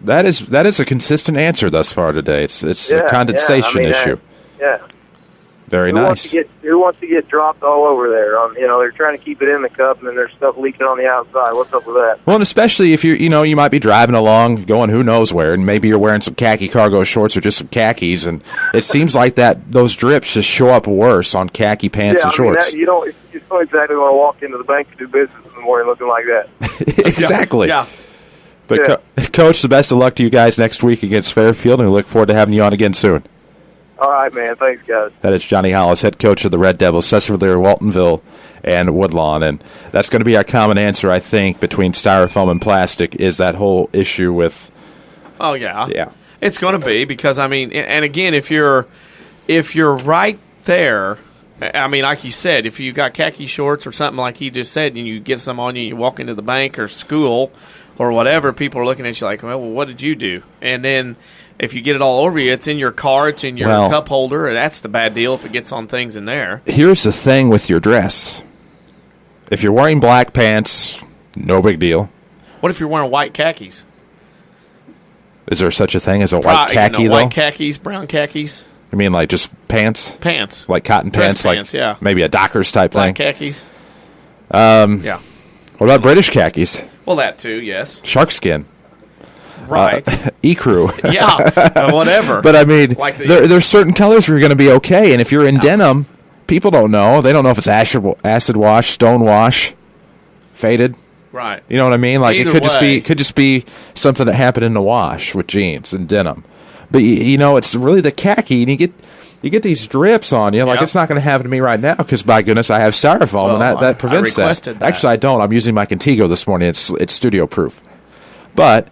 That is a consistent answer thus far today. It's a condensation issue. Yeah. Very nice. Who wants to get dropped all over there? They're trying to keep it in the cup, and then there's stuff leaking on the outside. What's up with that? Well, and especially if you might be driving along, going who knows where, and maybe you're wearing some khaki cargo shorts or just some khakis, and it seems like those drips just show up worse on khaki pants and shorts. You don't exactly want to walk into the bank to do business in the morning looking like that. Exactly. Yeah. But Coach, the best of luck to you guys next week against Fairfield, and we look forward to having you on again soon. All right, man. Thanks, guys. That is Johnny Hollis, head coach of the Red Devils, Sesser-Valier, Waltonville, and Woodlawn. And that's going to be our common answer, I think, between styrofoam and plastic, is that whole issue with... Oh, yeah. Yeah. It's going to be, because, and again, if you're right there, like you said, if you got khaki shorts or something like he just said, and you get some on you, you walk into the bank or school or whatever, people are looking at you like, well, what did you do? And then... if you get it all over you, it's in your car, it's in your cup holder, and that's the bad deal if it gets on things in there. Here's the thing with your dress. If you're wearing black pants, no big deal. What if you're wearing white khakis? Is there such a thing as a white khaki, though? White khakis, brown khakis. I mean, like just pants? Pants. Like cotton Dress pants, yeah. Maybe a Dockers type black thing? Black khakis. Yeah. What about British khakis? Well, that too, yes. Shark skin. Right. Ecru. Yeah, whatever. But, there's certain colors where you're going to be okay. And if you're in denim, people don't know. They don't know if it's acid wash, stone wash, faded. Right. You know what I mean? Like, Either it could just be something that happened in the wash with jeans and denim. But, it's really the khaki, and you get these drips on you. Like, it's not going to happen to me right now because, by goodness, I have styrofoam, and that prevents that. Actually, I don't. I'm using my Contigo this morning. It's studio-proof. But...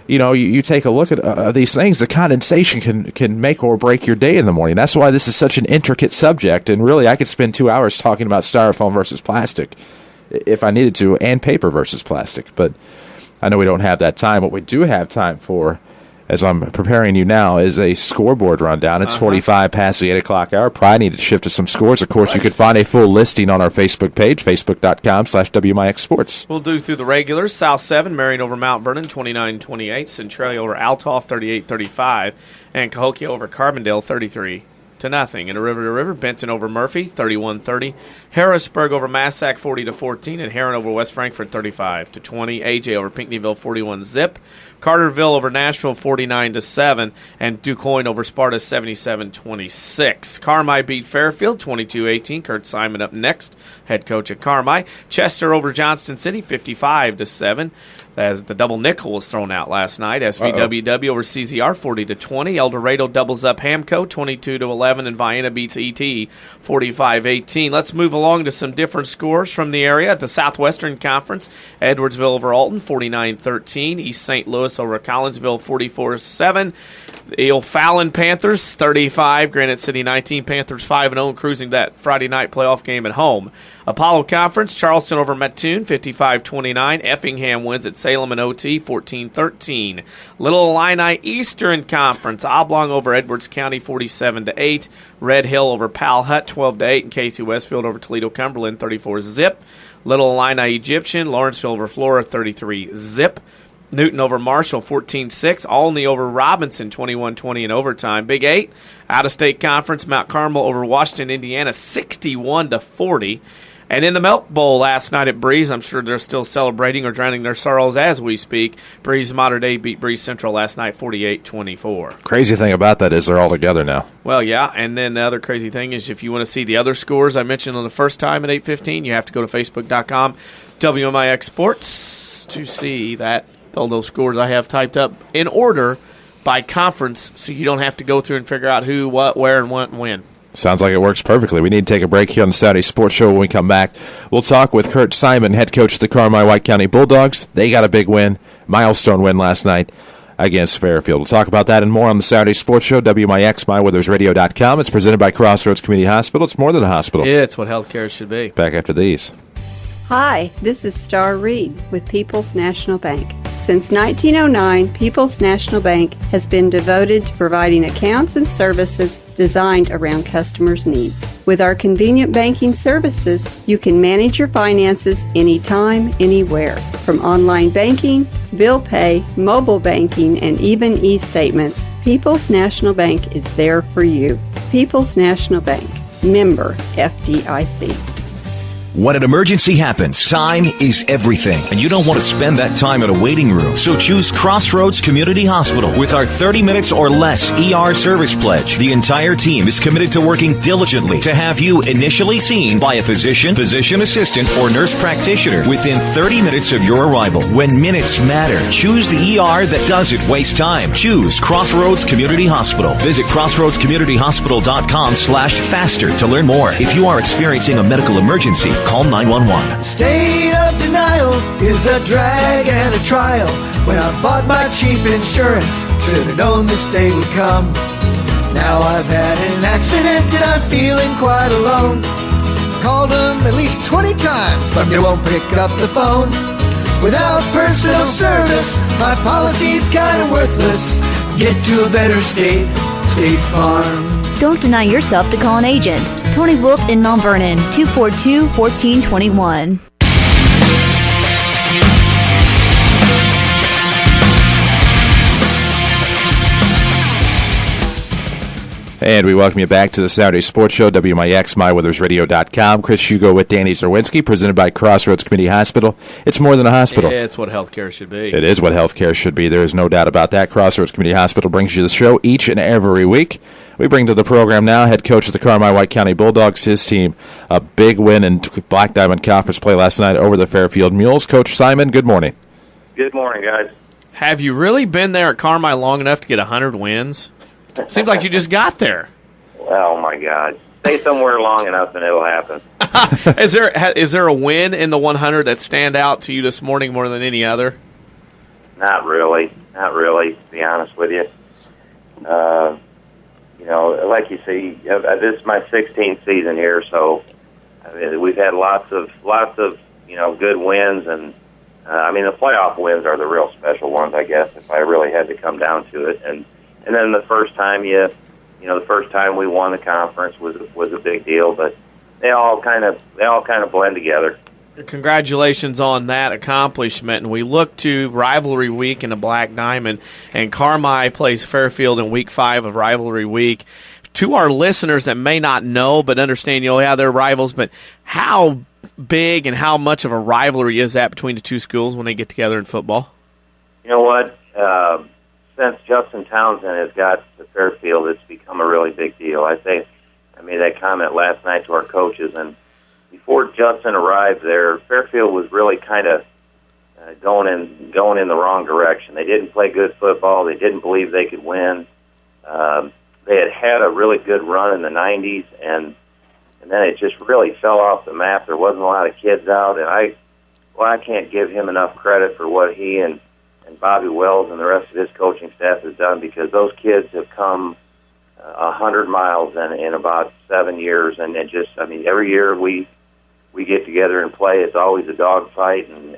you take a look at these things, the condensation can make or break your day in the morning. That's why this is such an intricate subject, and really I could spend 2 hours talking about styrofoam versus plastic if I needed to, and paper versus plastic. But I know we don't have that time. What we do have time for, as I'm preparing you now, is a scoreboard rundown. It's 45 past the 8 o'clock hour. Probably need to shift to some scores. Of course, you can find a full listing on our Facebook page, facebook.com/WMIX Sports. We'll do through the regulars. South 7, Marion over Mount Vernon, 29-28. Centralia over Altoff, 38-35. And Cahokia over Carbondale, 33-0. In the River, Benton over Murphy, 31-30. Harrisburg over Massac, 40-14. And Heron over West Frankfort, 35-20. AJ over Pinckneyville, 41-0. Carterville over Nashville, 49-7. And DuQuoin over Sparta, 77-26. Carmi beat Fairfield, 22-18. Kurt Simon up next, head coach at Carmi. Chester over Johnston City, 55-7. as the double nickel was thrown out last night. SVWW over CZR 40-20. El Dorado doubles up Hamco 22-11, and Vienna beats ET 45-18. Let's move along to some different scores from the area at the Southwestern Conference. Edwardsville over Alton 49-13. East St. Louis over Collinsville 44-7. The O'Fallon Panthers 35. Granite City 19. Panthers 5-0, cruising that Friday night playoff game at home. Apollo Conference, Charleston over Mattoon 55-29. Effingham wins at Salem and OT 14-13. Little Illini Eastern Conference, Oblong over Edwards County 47-8. Red Hill over Pal Hut 12-8. And Casey Westfield over Toledo Cumberland 34-zip. Little Illini Egyptian, Lawrenceville over Flora 33-zip. Newton over Marshall 14-6. Olney over Robinson 21-20 in overtime. Big 8, out-of-state conference, Mount Carmel over Washington, Indiana 61-40. And in the Milk Bowl last night at Breeze, I'm sure they're still celebrating or drowning their sorrows as we speak. Breeze Mater Dei beat Breeze Central last night 48-24. Crazy thing about that is they're all together now. Well, yeah, and then the other crazy thing is if you want to see the other scores I mentioned on the first time at 8:15, you have to go to Facebook.com, WMIX Sports, to see that all those scores I have typed up in order by conference, so you don't have to go through and figure out who, what, where, and what, and when. Sounds like it works perfectly. We need to take a break here on the Saturday Sports Show. When we come back, we'll talk with Kurt Simon, head coach of the Carmi-White County Bulldogs. They got a big win, milestone win last night against Fairfield. We'll talk about that and more on the Saturday Sports Show, WMIX, MyWeathersRadio.com. It's presented by Crossroads Community Hospital. It's more than a hospital. It's what healthcare should be. Back after these. Hi, this is Star Reed with People's National Bank. Since 1909, People's National Bank has been devoted to providing accounts and services designed around customers' needs. With our convenient banking services, you can manage your finances anytime, anywhere. From online banking, bill pay, mobile banking, and even e-statements, People's National Bank is there for you. People's National Bank, member FDIC. When an emergency happens, time is everything, and you don't want to spend that time in a waiting room. So choose Crossroads Community Hospital. With our 30 minutes or less ER service pledge, the entire team is committed to working diligently to have you initially seen by a physician, physician assistant, or nurse practitioner within 30 minutes of your arrival. When minutes matter, choose the ER that doesn't waste time. Choose Crossroads Community Hospital. Visit crossroadscommunityhospital.com/faster to learn more. If you are experiencing a medical emergency, call 911. State of denial is a drag and a trial. When I bought my cheap insurance, should have known this day would come. Now I've had an accident and I'm feeling quite alone. Called them at least 20 times, but they won't pick up the phone. Without personal service, my policy's kind of worthless. Get to a better state, State Farm. Don't deny yourself to call an agent. Tony Wolf in Mount Vernon, 242-1421. And we welcome you back to the Saturday Sports Show, WMIX, MyWeathersRadio.com. Chris Hugo with Danny Zerwinski, presented by Crossroads Community Hospital. It's more than a hospital. It's what healthcare should be. It is what healthcare should be. There is no doubt about that. Crossroads Community Hospital brings you the show each and every week. We bring to the program now head coach of the Carmi-White County Bulldogs, his team, a big win in Black Diamond Conference play last night over the Fairfield Mules. Coach Simon, good morning. Good morning, guys. Have you really been there at Carmi long enough to get 100 wins? Seems like you just got there. Oh, my God. Stay somewhere long enough and it'll happen. Is there a win in the 100 that stand out to you this morning more than any other? Not really, to be honest with you. Like you see, this is my 16th season here, so we've had lots of good wins, and the playoff wins are the real special ones, I guess, if I really had to come down to it. And then the first time the first time we won the conference was a big deal, but they all kind of blend together. Congratulations on that accomplishment. And we look to rivalry week in the Black Diamond, and Carmi plays Fairfield in week 5 of rivalry week. To our listeners that may not know but understand, they're rivals, but how big and how much of a rivalry is that between the two schools when they get together in football? You know what? Since Justin Townsend has got to Fairfield, it's become a really big deal. I made that comment last night to our coaches, and before Justin arrived there, Fairfield was really kind of going in the wrong direction. They didn't play good football. They didn't believe they could win. They had a really good run in the 90s, and then it just really fell off the map. There wasn't a lot of kids out, and I can't give him enough credit for what he and Bobby Wells and the rest of his coaching staff has done, because those kids have come 100 miles in about 7 years, and it just, every year we get together and play. It's always a dogfight, and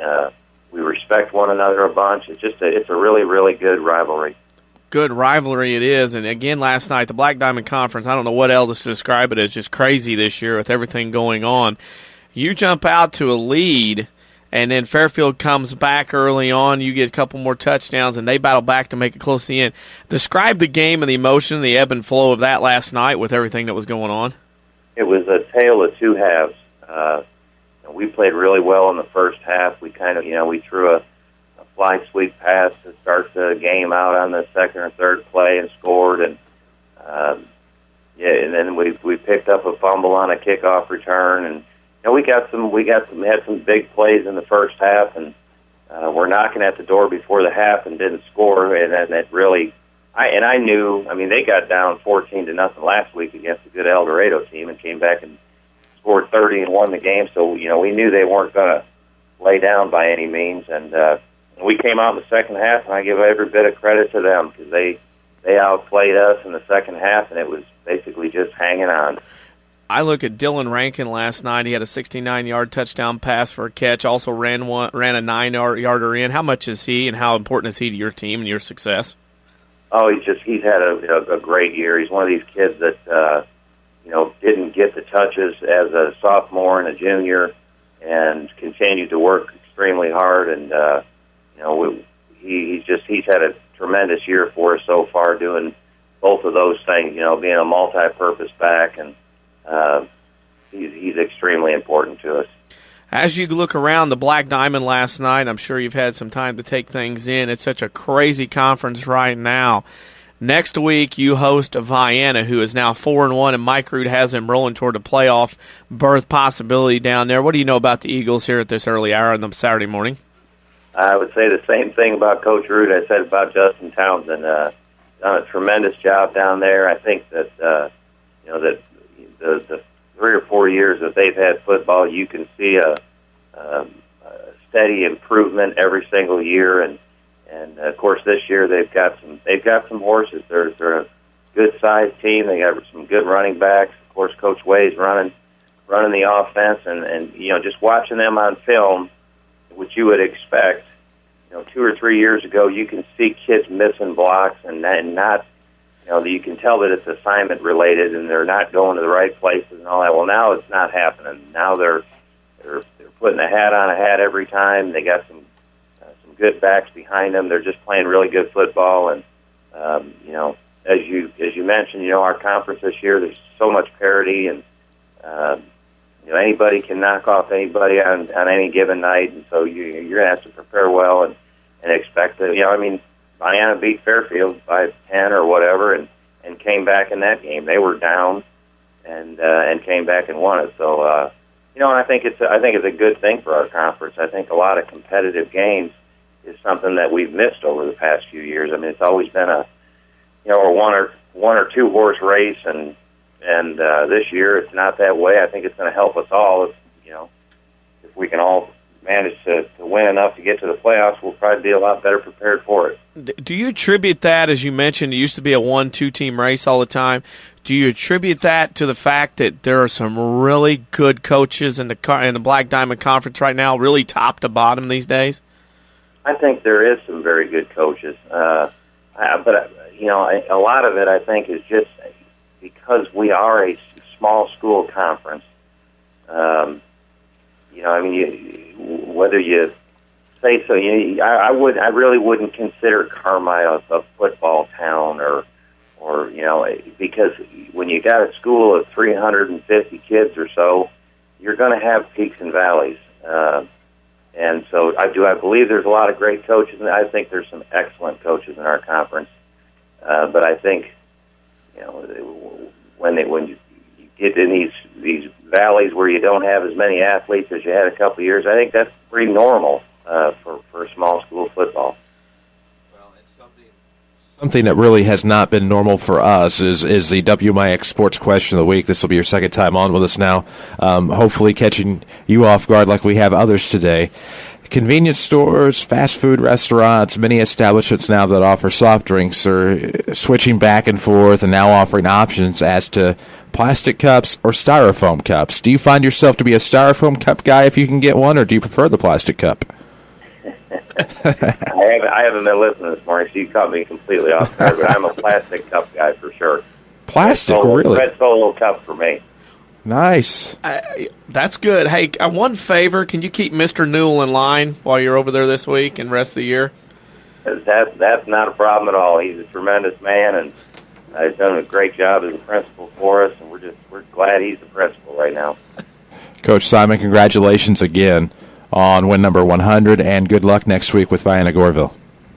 we respect one another a bunch. It's a really, really good rivalry. Good rivalry it is. And again, last night, the Black Diamond Conference, I don't know what else to describe it as, just crazy this year with everything going on. You jump out to a lead, and then Fairfield comes back early on. You get a couple more touchdowns, and they battle back to make it close to the end. Describe the game and the emotion, the ebb and flow of that last night with everything that was going on. It was a tale of two halves. We played really well in the first half. We kind of, we threw a fly sweep pass to start the game out on the second or third play and scored, and and then we picked up a fumble on a kickoff return, and had some big plays in the first half, and we're knocking at the door before the half and didn't score, and then it really, I knew, they got down 14-0 last week against a good El Dorado team and came back and scored 30 and won the game, so we knew they weren't going to lay down by any means, and we came out in the second half, and I give every bit of credit to them, because they outplayed us in the second half, and it was basically just hanging on. I look at Dylan Rankin last night. He had a 69-yard touchdown pass for a catch, also ran a 9-yarder in. How much is he, and how important is he to your team and your success? Oh, he's had a great year. He's one of these kids that didn't get the touches as a sophomore and a junior, and continued to work extremely hard, and he's had a tremendous year for us so far, doing both of those things, being a multi-purpose back, and he's extremely important to us. As you look around the Black Diamond last night, I'm sure you've had some time to take things in. It's such a crazy conference right now. Next week, you host Vienna, who is now 4-1, and Mike Root has them rolling toward a playoff berth possibility down there. What do you know about the Eagles here at this early hour on the Saturday morning? I would say the same thing about Coach Root I said about Justin Townsend. Done a tremendous job down there. I think that that the 3 or 4 years that they've had football, you can see a steady improvement every single year, and of course this year they've got some horses. They're a good sized team. They got some good running backs. Of course, Coach Way's running the offense, and just watching them on film, which you would expect. 2 or 3 years ago, you can see kids missing blocks and not. You can tell that it's assignment related, and they're not going to the right places and all that. Well, now it's not happening. Now they're putting a hat on a hat every time. They got some good backs behind them. They're just playing really good football, and as you mentioned, our conference this year, there's so much parity, and anybody can knock off anybody on any given night, and so you're going to have to prepare well and expect that. Vienna beat Fairfield by 10 or whatever, and came back in that game. They were down, and came back and won it. So I think it's a good thing for our conference. I think a lot of competitive games is something that we've missed over the past few years. It's always been a one or two horse race, and this year it's not that way. I think it's going to help us all if we can all manage to win enough to get to the playoffs. We'll probably be a lot better prepared for it. Do you attribute that, as you mentioned, it used to be a 1-2 team race all the time? Do you attribute that to the fact that there are some really good coaches in the Black Diamond Conference right now, really top to bottom these days? I think there is some very good coaches, but a lot of it I think is just because we are a small school conference. Whether you say so, I really wouldn't consider Carmi a football town, or because when you got a school of 350 kids or so, you're going to have peaks and valleys. And so I believe there's a lot of great coaches, and I think there's some excellent coaches in our conference. But I think, when you get in these valleys where you don't have as many athletes as you had a couple of years, I think that's pretty normal. for small school football. Something that really has not been normal for us is the WMIX Sports Question of the Week. This will be your second time on with us now. Hopefully catching you off guard like we have others today. Convenience stores, fast food restaurants, many establishments now that offer soft drinks are switching back and forth and now offering options as to plastic cups or styrofoam cups. Do you find yourself to be a styrofoam cup guy if you can get one, or do you prefer the plastic cup? I haven't been listening this morning, so you caught me completely off guard, but I'm a plastic cup guy for sure. Plastic, really? Red Solo cup for me. Nice. That's good. Hey, one favor, can you keep Mr. Newell in line while you're over there this week and rest of the year? That's not a problem at all. He's a tremendous man, and he's done a great job as a principal for us, and we're glad he's the principal right now. Coach Simon, congratulations again on win number 100, and good luck next week with Vienna Goreville.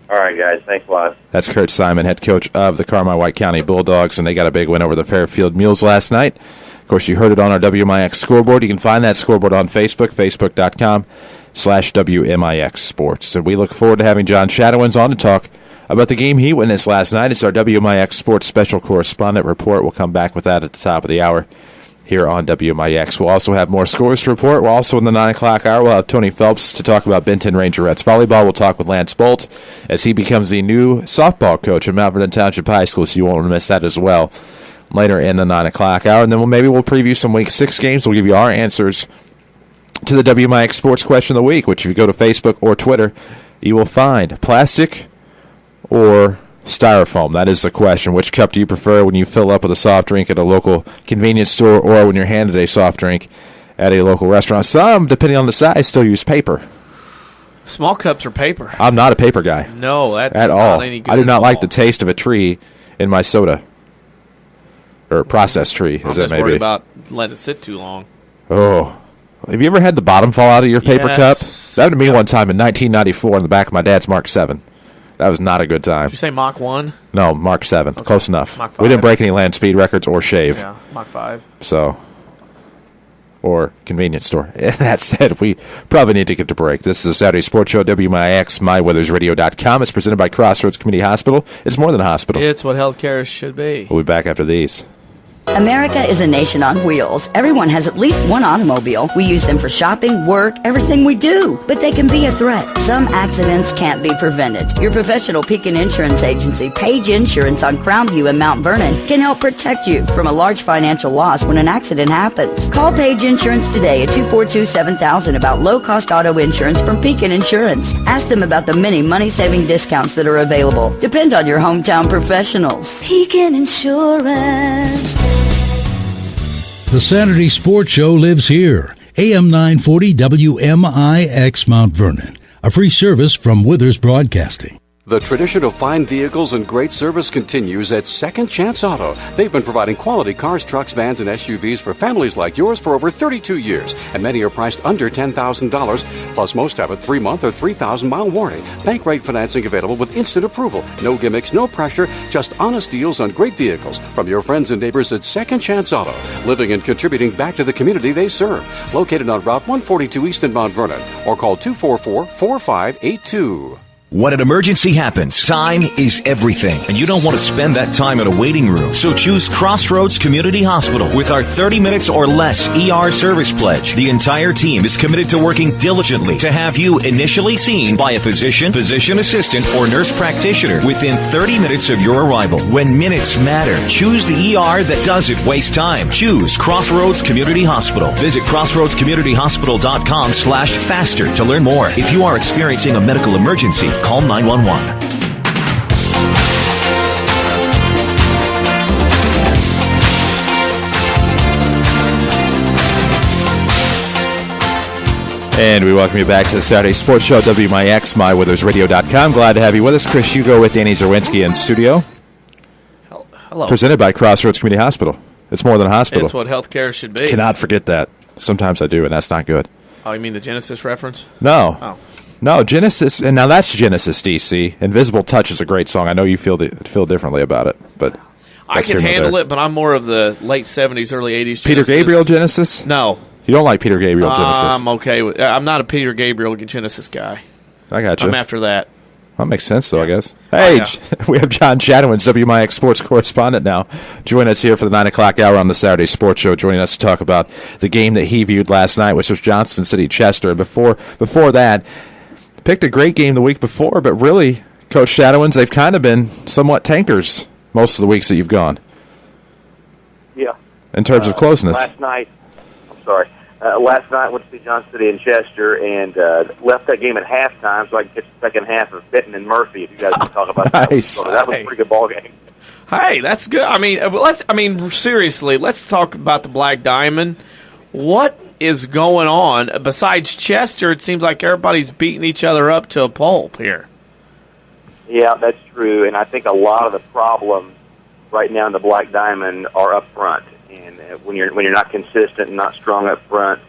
All right, guys. Thanks a lot. That's Coach Simon, head coach of the Carmi-White County Bulldogs, and they got a big win over the Fairfield Mules last night. Of course, you heard it on our WMIX scoreboard. You can find that scoreboard on Facebook, facebook.com/WMIX Sports. And we look forward to having John Shadowens on to talk about the game he witnessed last night. It's our WMIX Sports Special Correspondent Report. We'll come back with that at the top of the hour here on WMIX. We'll also have more scores to report. We're also in the 9 o'clock hour. We'll have Tony Phelps to talk about Benton Rangerettes volleyball. We'll talk with Lance Boldt as he becomes the new softball coach at Mount Vernon Township High School, so you won't want to miss that as well later in the 9 o'clock hour. And then we'll preview some Week 6 games. We'll give you our answers to the WMIX Sports Question of the Week, which if you go to Facebook or Twitter, you will find plastic or styrofoam. That is the question. Which cup do you prefer when you fill up with a soft drink at a local convenience store or when you're handed a soft drink at a local restaurant? Some, depending on the size, still use paper. Small cups are paper. I'm not a paper guy. No, that's at not all. Any good I do not at like all. the taste of a tree in my soda. Or processed tree, as that may be. I'm worried about letting it sit too long. Oh. Have you ever had the bottom fall out of your paper cup? Yes. That happened to me one time in 1994 in the back of my dad's Mark 7. That was not a good time. Did you say Mach 1? No, Mark 7. Okay. Close enough. Mach 5. We didn't break any land speed records or shave. Yeah, Mach 5. So, or convenience store. That said, we probably need to get to break. This is a Saturday Sports Show, WMIX, MyWeathersRadio.com. It's presented by Crossroads Community Hospital. It's more than a hospital. It's what healthcare should be. We'll be back after these. America is a nation on wheels. Everyone has at least one automobile. We use them for shopping, work, everything we do. But they can be a threat. Some accidents can't be prevented. Your professional Pekin Insurance Agency, Page Insurance on Crownview and Mount Vernon, can help protect you from a large financial loss when an accident happens. Call Page Insurance today at 242-7000 about low-cost auto insurance from Pekin Insurance. Ask them about the many money-saving discounts that are available. Depend on your hometown professionals. Pekin Insurance. The Saturday Sports Show lives here. AM 940 WMIX Mount Vernon. A free service from Withers Broadcasting. The tradition of fine vehicles and great service continues at Second Chance Auto. They've been providing quality cars, trucks, vans, and SUVs for families like yours for over 32 years, and many are priced under $10,000. Plus, most have a 3-month or 3,000-mile warranty. Bank rate financing available with instant approval. No gimmicks, no pressure, just honest deals on great vehicles from your friends and neighbors at Second Chance Auto, living and contributing back to the community they serve. Located on Route 142 East in Mount Vernon, or call 244-4582. When an emergency happens, time is everything, and you don't want to spend that time in a waiting room. So choose Crossroads Community Hospital. With our 30 minutes or less ER service pledge, the entire team is committed to working diligently to have you initially seen by a physician, physician assistant, or nurse practitioner within 30 minutes of your arrival. When minutes matter, choose the ER that doesn't waste time. Choose Crossroads Community Hospital. Visit crossroadscommunityhospital.com/faster to learn more. If you are experiencing a medical emergency, call 911. And we welcome you back to the Saturday Sports Show, WMIX, MyWeathersRadio.com. Glad to have you with us. Chris Hugo with Danny Zerwinski in studio. Hello. Presented by Crossroads Community Hospital. It's more than a hospital. It's what healthcare should be. Cannot forget that. Sometimes I do, and that's not good. Oh, you mean the Genesis reference? No. Oh. No, Genesis, and now that's Genesis, DC. Invisible Touch is a great song. I know you feel differently about it, but I can handle it, but I'm more of the late 70s, early 80s Genesis. Peter Gabriel Genesis? No. You don't like Peter Gabriel Genesis? I'm okay with I'm not a Peter Gabriel Genesis guy. I got you. I'm after that. That makes sense, though, I guess. Hey, we have John Shadowens, WMIX sports correspondent now. Join us here for the 9 o'clock hour on the Saturday Sports Show, joining us to talk about the game that he viewed last night, which was Johnson City-Chester. Before that, picked a great game the week before, but really, Coach Shadowens, they've kind of been somewhat tankers most of the weeks that you've gone. Yeah. In terms of closeness. Last night went to see Johnson City and Chester and left that game at halftime so I could catch the second half of Benton and Murphy, if you guys want to talk about that. Nice. So that was a pretty good ball game. Hey, that's good. Seriously, let's talk about the Black Diamond. What is going on? Besides Chester, it seems like everybody's beating each other up to a pulp here. Yeah, that's true, and I think a lot of the problems right now in the Black Diamond are up front. And when you're not consistent and not strong up front,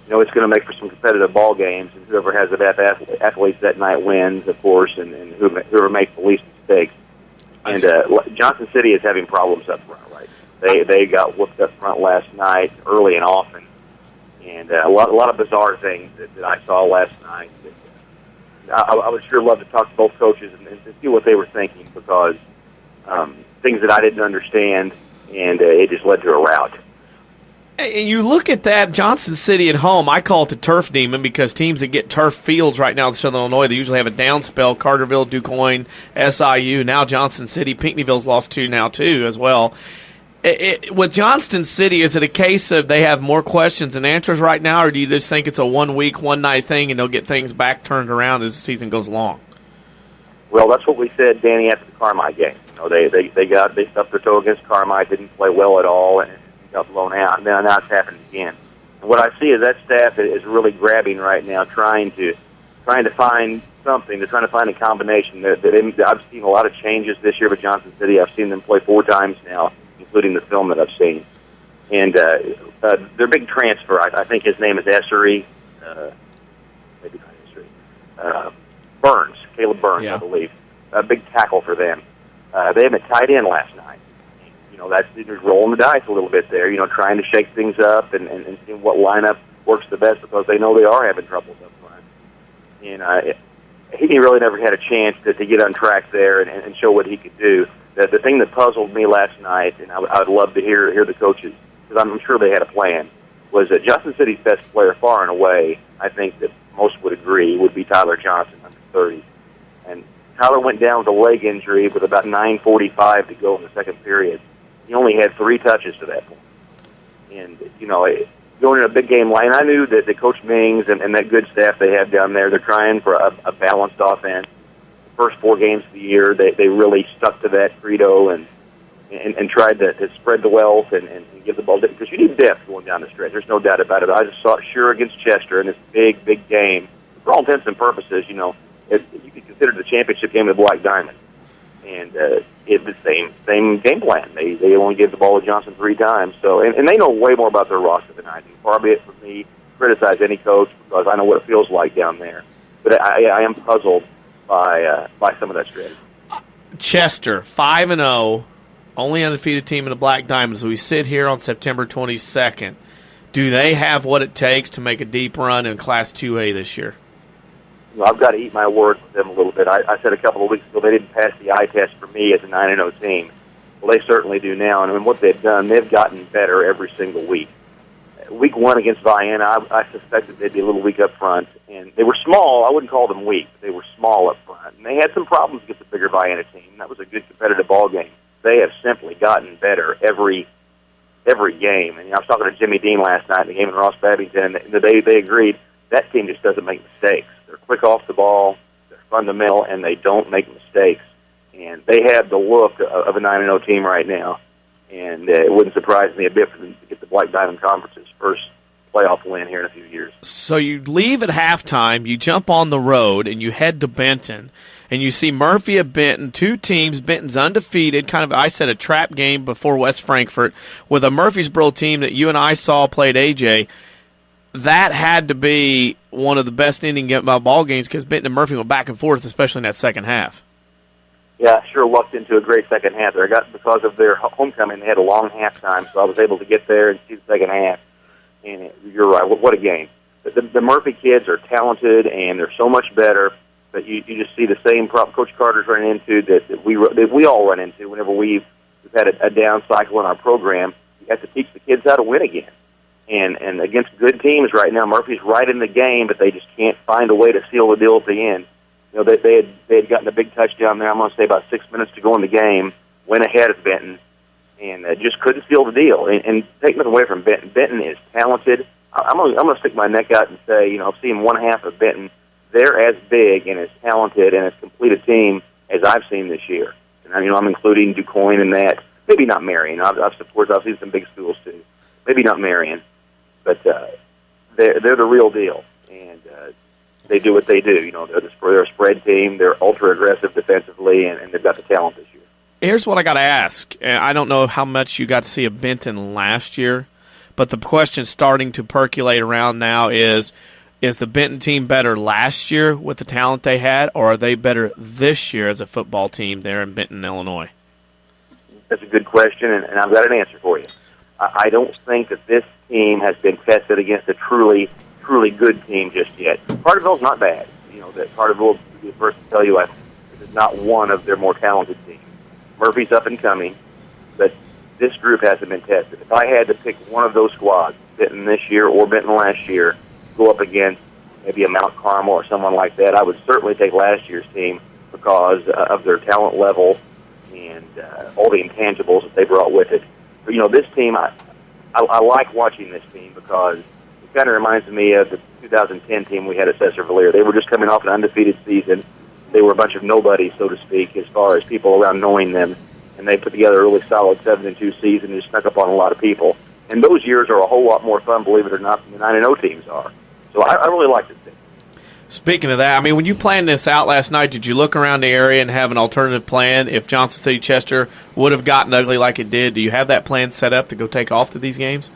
it's going to make for some competitive ball games. And whoever has the best athletes that night wins, of course, and whoever makes the least mistakes. And Johnson City is having problems up front, right? They got whooped up front last night, early and often, and a lot of bizarre things that I saw last night. I would sure love to talk to both coaches and see what they were thinking, because things that I didn't understand. And it just led to a rout. And you look at that, Johnson City at home, I call it the turf demon, because teams that get turf fields right now in Southern Illinois, they usually have a down spell. Carterville, DuQuoin, SIU, now Johnson City. Pinckneyville's lost 2 now, too, as well. With Johnston City, is it a case of they have more questions than answers right now, or do you just think it's a 1 week, 1 night thing, and they'll get things back turned around as the season goes along? Well, that's what we said, Danny, after the Carmi game. They stuffed their toe against Carmi, didn't play well at all, and got blown out. And now it's happened again. And what I see is that staff is really grabbing right now, trying to find something. They're trying to find a combination. I've seen a lot of changes this year with Johnson City. I've seen them play 4 times now, including the film that I've seen. And their big transfer, I think his name is Essery, maybe not Essery, Burns, Caleb Burns, I believe. A big tackle for them. They have a tight end last night. That's just rolling the dice a little bit there, trying to shake things up and seeing what lineup works the best, because they know they are having troubles up front. And he really never had a chance to get on track there and show what he could do. The thing that puzzled me last night, and I would love to hear the coaches, because I'm sure they had a plan, was that Johnson City's best player far and away, I think that most would agree, would be Tyler Johnson, under 30. And Tyler went down with a leg injury with about 9:45 to go in the second period. He only had 3 touches to that point. And, going in a big game line, I knew that Coach Mings and that good staff they have down there, they're trying for a balanced offense. The first 4 games of the year, they really stuck to that credo and tried to spread the wealth and give the ball, because you need depth going down the stretch. There's no doubt about it. I just saw it sure against Chester in this big game. For all intents and purposes, you could consider the championship game of the Black Diamond. And it's the same game plan. They only give the ball to Johnson 3 times. So, and they know way more about their roster than I do. Far be it from me to criticize any coach, because I know what it feels like down there. But I am puzzled by some of that strategy. Chester, 5-0, only undefeated team in the Black Diamond. So we sit here on September 22nd. Do they have what it takes to make a deep run in Class 2A this year? I've got to eat my words with them a little bit. I said a couple of weeks ago they didn't pass the eye test for me as a 9-0 team. Well, they certainly do now, and what they've done, they've gotten better every single week. Week 1 against Vienna, I suspected they'd be a little weak up front, and they were small. I wouldn't call them weak. They were small up front, and they had some problems against the bigger Vienna team. That was a good competitive ball game. They have simply gotten better every game. And I was talking to Jimmy Dean last night in the game in Ross Babington, and they agreed that team just doesn't make mistakes. They're quick off the ball, they're fundamental, and they don't make mistakes. And they have the look of a 9-0 team right now. And it wouldn't surprise me a bit for them to get the Black Diamond Conference's first playoff win here in a few years. So you leave at halftime, you jump on the road, and you head to Benton, and you see Murphy at Benton, 2 teams. Benton's undefeated, kind of, I said, a trap game before West Frankfort, with a Murfreesboro team that you and I saw played AJ. That had to be one of the best inning ball games, because Benton and Murphy went back and forth, especially in that second half. Yeah, sure lucked into a great second half there. Because of their homecoming, they had a long halftime, so I was able to get there and see the second half. And you're right, what a game. The Murphy kids are talented, and they're so much better. but you just see the same problem Coach Carter's running into that we all run into whenever we've had a down cycle in our program. You have to teach the kids how to win again. And against good teams right now, Murphy's right in the game, but they just can't find a way to seal the deal at the end. You know, they had gotten a big touchdown there, I'm going to say about 6 minutes to go in the game, went ahead of Benton, and just couldn't seal the deal. And take nothing away from Benton. Benton is talented. I'm going to stick my neck out and say, you know, I've seen one half of Benton. They're as big and as talented and as complete a team as I've seen this year. And, you know, I'm including DuQuoin in that. Maybe not Marion. I've seen some big schools too. Maybe not Marion. But they're the real deal, and they do what they do. You know, they're a spread team. They're ultra aggressive defensively, and they've got the talent this year. Here's what I got to ask. And I don't know how much you got to see of Benton last year, but the question starting to percolate around now is the Benton team better last year with the talent they had, or are they better this year as a football team there in Benton, Illinois? That's a good question, and I've got an answer for you. I don't think that this team has been tested against a truly good team just yet. Carterville's not bad. You know, that Carterville will be the first to tell you this is not one of their more talented teams. Murphy's up and coming, but this group hasn't been tested. If I had to pick one of those squads, Benton this year or Benton last year, go up against maybe a Mount Carmel or someone like that, I would certainly take last year's team because of their talent level and all the intangibles that they brought with it. But, you know, this team, I like watching this team because it kind of reminds me of the 2010 team we had at Sesser-Valier. They were just coming off an undefeated season. They were a bunch of nobodies, so to speak, as far as people around knowing them. And they put together a really solid 7-2 season and snuck up on a lot of people. And those years are a whole lot more fun, believe it or not, than the 9-0 teams are. So I really like this team. Speaking of that, I mean, when you planned this out last night, did you look around the area and have an alternative plan if Johnson City Chester would have gotten ugly like it did? Do you have that plan set up to go take off to these games?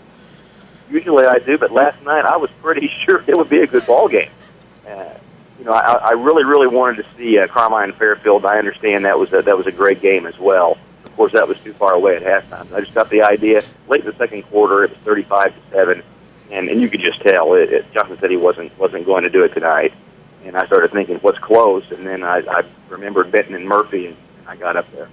Usually I do, but last night I was pretty sure it would be a good ball game. You know, I really wanted to see Carmi and Fairfield. I understand that was a great game as well. Of course, that was too far away at halftime. I just got the idea. Late in the second quarter, it was 35-7, and you could just tell Johnson City wasn't going to do it tonight. And I started thinking, what's close? And then I remembered Benton and Murphy, and I got up there.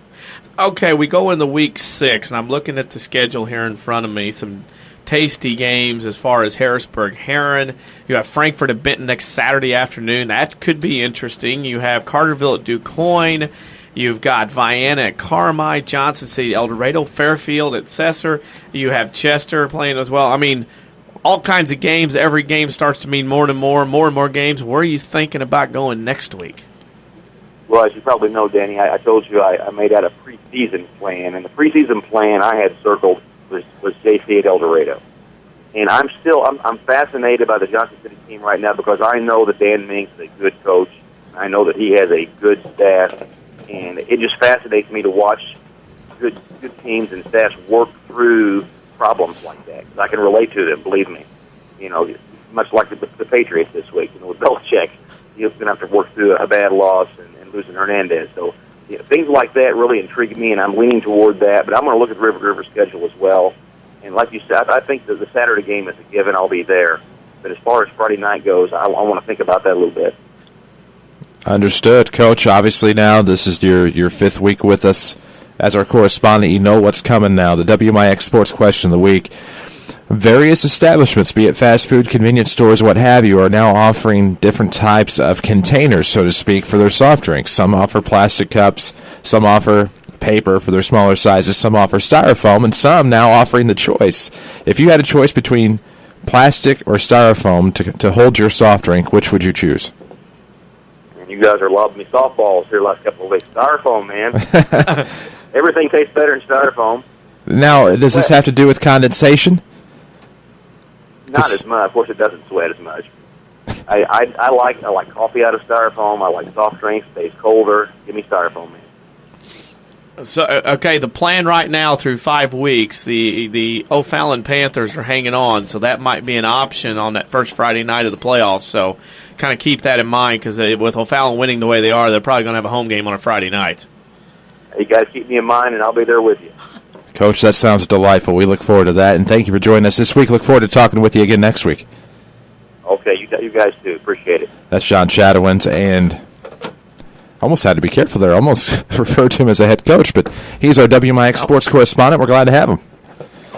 Okay, we go into week 6, and I'm looking at the schedule here in front of me. Some tasty games as far as Harrisburg-Heron. You have Frankfort at Benton next Saturday afternoon. That could be interesting. You have Carterville at DuQuoin. You've got Vienna at Carmi, Johnson City, El Dorado, Fairfield at Sesser. You have Chester playing as well. I mean, all kinds of games. Every game starts to mean more and more games. Where are you thinking about going next week? Well, as you probably know, Danny, I told you I made out a preseason plan, and the preseason plan I had circled was JC at El Dorado. And I'm fascinated by the Johnson City team right now because I know that Dan Minks is a good coach. I know that he has a good staff, and it just fascinates me to watch good teams and staffs work through problems like that. 'Cause I can relate to them, believe me. You know, much like the Patriots this week. You know, with Belichick, he's going to have to work through a bad loss and losing Hernandez. So you know, things like that really intrigue me, and I'm leaning toward that. But I'm going to look at the River's schedule as well. And like you said, I think that the Saturday game is a given. I'll be there. But as far as Friday night goes, I want to think about that a little bit. Understood, Coach. Obviously now this is your 5th week with us as our correspondent. You know what's coming now. The WMIX Sports Question of the Week. Various establishments, be it fast food, convenience stores, what have you, are now offering different types of containers, so to speak, for their soft drinks. Some offer plastic cups, some offer paper for their smaller sizes, some offer styrofoam, and some now offering the choice. If you had a choice between plastic or styrofoam to hold your soft drink, which would you choose? And you guys are lobbing me softballs here the last couple of weeks. Styrofoam, man. Everything tastes better in styrofoam. Now, does this have to do with condensation? Not as much. Of course, it doesn't sweat as much. I like coffee out of styrofoam. I like soft drinks. Stays colder. Give me styrofoam, man. So, okay, the plan right now through 5 weeks, the O'Fallon Panthers are hanging on, so that might be an option on that first Friday night of the playoffs. So kind of keep that in mind because with O'Fallon winning the way they are, they're probably going to have a home game on a Friday night. You guys keep me in mind, and I'll be there with you. Coach, that sounds delightful. We look forward to that, and thank you for joining us this week. Look forward to talking with you again next week. Okay, you guys too. Appreciate it. That's John Shadowens, and almost had to be careful there. Almost referred to him as a head coach, but he's our WMIX sports correspondent. We're glad to have him.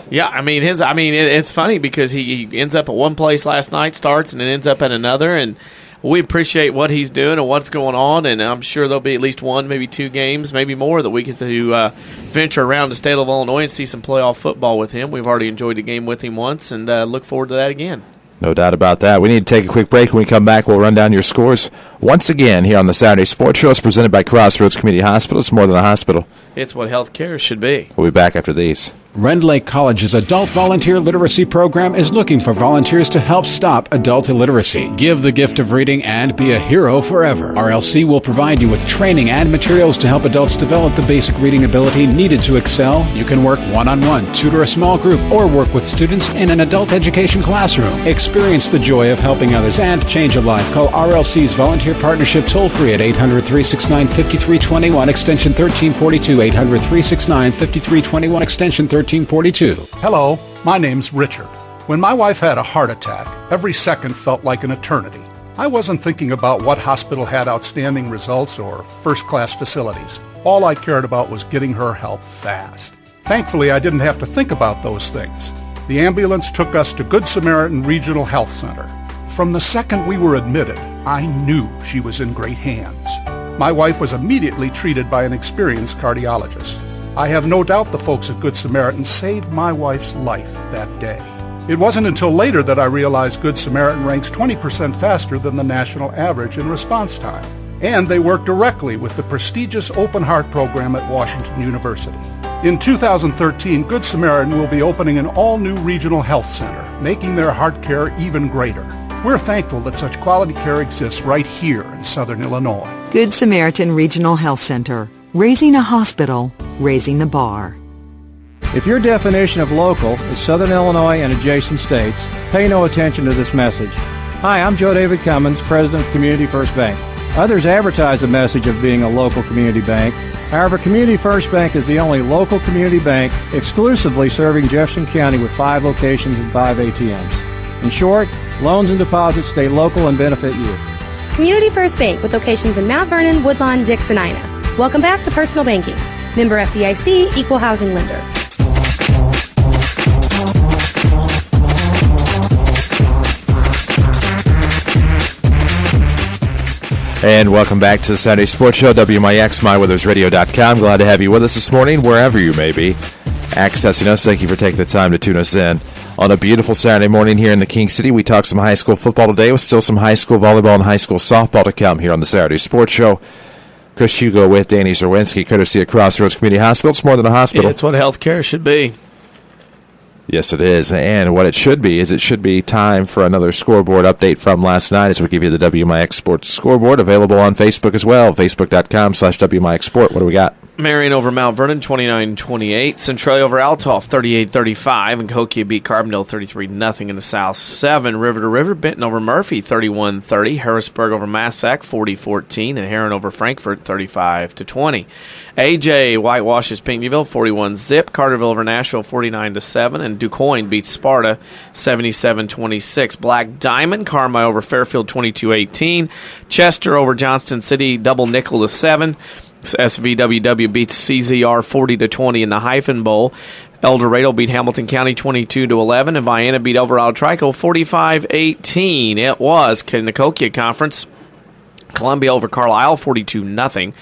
Yeah, it's funny because he ends up at one place last night, starts, and then ends up at another, and we appreciate what he's doing and what's going on, and I'm sure there'll be at least one, maybe two games, maybe more, that we get to venture around the state of Illinois and see some playoff football with him. We've already enjoyed a game with him once, and look forward to that again. No doubt about that. We need to take a quick break. When we come back, we'll run down your scores once again here on the Saturday Sports Show. It's presented by Crossroads Community Hospital. It's more than a hospital. It's what health care should be. We'll be back after these. Rend Lake College's Adult Volunteer Literacy Program is looking for volunteers to help stop adult illiteracy. Give the gift of reading and be a hero forever. RLC will provide you with training and materials to help adults develop the basic reading ability needed to excel. You can work one-on-one, tutor a small group, or work with students in an adult education classroom. Experience the joy of helping others and change a life. Call RLC's Volunteer Partnership toll-free at 800-369-5321, extension 1342, 800-369-5321, extension 1342. Hello, my name's Richard. When my wife had a heart attack, every second felt like an eternity. I wasn't thinking about what hospital had outstanding results or first-class facilities. All I cared about was getting her help fast. Thankfully, I didn't have to think about those things. The ambulance took us to Good Samaritan Regional Health Center. From the second we were admitted, I knew she was in great hands. My wife was immediately treated by an experienced cardiologist. I have no doubt the folks at Good Samaritan saved my wife's life that day. It wasn't until later that I realized Good Samaritan ranks 20% faster than the national average in response time. And they work directly with the prestigious Open Heart program at Washington University. In 2013, Good Samaritan will be opening an all-new regional health center, making their heart care even greater. We're thankful that such quality care exists right here in Southern Illinois. Good Samaritan Regional Health Center. Raising a hospital, raising the bar. If your definition of local is Southern Illinois and adjacent states, pay no attention to this message. Hi, I'm Joe David Cummins, President of Community First Bank. Others advertise the message of being a local community bank. However, Community First Bank is the only local community bank exclusively serving Jefferson County with 5 locations and 5 ATMs. In short, loans and deposits stay local and benefit you. Community First Bank with locations in Mount Vernon, Woodlawn, Dix, and Ina. Welcome back to Personal Banking. Member FDIC, Equal Housing Lender. And welcome back to the Saturday Sports Show, WMIX, MyWeathersRadio.com. Glad to have you with us this morning, wherever you may be accessing us. Thank you for taking the time to tune us in. On a beautiful Saturday morning here in the King City, we talk some high school football today with still some high school volleyball and high school softball to come here on the Saturday Sports Show. Chris Hugo with Danny Zerwinski, courtesy of Crossroads Community Hospital. It's more than a hospital. It's what health care should be. Yes, it is. And what it should be is it should be time for another scoreboard update from last night as we give you the WMIX Sports scoreboard, available on Facebook as well, facebook.com/WMIX Sport. What do we got? Marion over Mount Vernon, 29-28. Centralia over Altoff, 38-35. And Coquia beat Carbondale, 33-0 in the South 7. River to River, Benton over Murphy, 31-30. Harrisburg over Massac, 40-14. And Heron over Frankfort, 35-20. AJ whitewashes Pinckneyville, 41-0. Carterville over Nashville, 49-7. And DuQuoin beats Sparta, 77-26. Black Diamond, Carmi over Fairfield, 22-18. Chester over Johnston City, double nickel to 7. SVWW beats CZR 40-20 in the Hyphen Bowl. El Dorado beat Hamilton County 22-11, and Vienna beat Alvarado Trico 45-18. It was in the Coquia Conference. Columbia over Carlisle 42-0.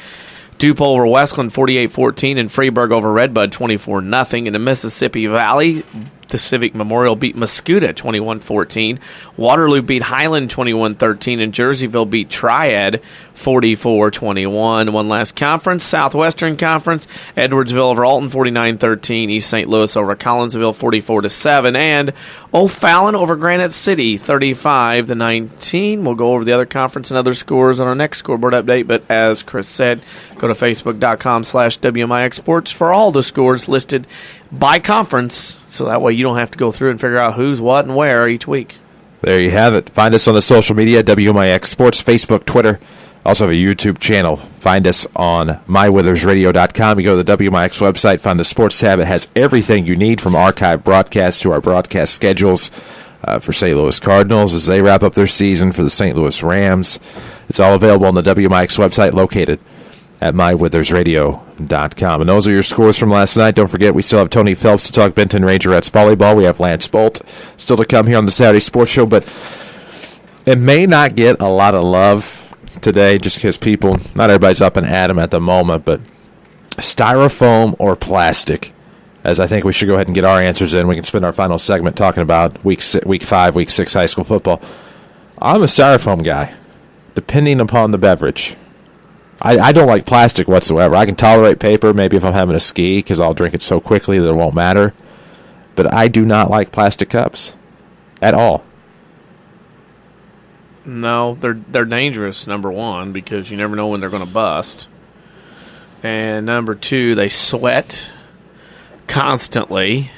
DuPont over Westland 48-14, and Freeburg over Redbud 24-0. In the Mississippi Valley, the Civic Memorial beat Mascoutah 21-14. Waterloo beat Highland 21-13, and Jerseyville beat Triad 44-21. One last conference, Southwestern Conference, Edwardsville over Alton 49-13, East St. Louis over Collinsville 44-7, and O'Fallon over Granite City 35-19. We'll go over the other conference and other scores on our next scoreboard update, but as Chris said, go to facebook.com/WMIX Sports for all the scores listed by conference, so that way you don't have to go through and figure out who's what and where each week. There you have it. Find us on the social media, WMIX Sports, Facebook, Twitter. Also have a YouTube channel. Find us on mywithersradio.com. You go to the WMIX website, find the sports tab. It has everything you need from archive broadcasts to our broadcast schedules for St. Louis Cardinals as they wrap up their season, for the St. Louis Rams. It's all available on the WMIX website located at mywithersradio.com. And those are your scores from last night. Don't forget, we still have Tony Phelps to talk Benton Rangerettes volleyball. We have Lance Boldt still to come here on the Saturday Sports Show, but it may not get a lot of love today just because not everybody's up and at 'em at the moment, but styrofoam or plastic, as I think we should go ahead and get our answers in. We can spend our final segment talking about week 5, week 6 high school football. I'm a styrofoam guy, depending upon the beverage. I don't like plastic whatsoever. I can tolerate paper, maybe if I'm having a ski, because I'll drink it so quickly that it won't matter. But I do not like plastic cups at all. No, they're dangerous, number one, because you never know when they're going to bust. And number two, they sweat constantly.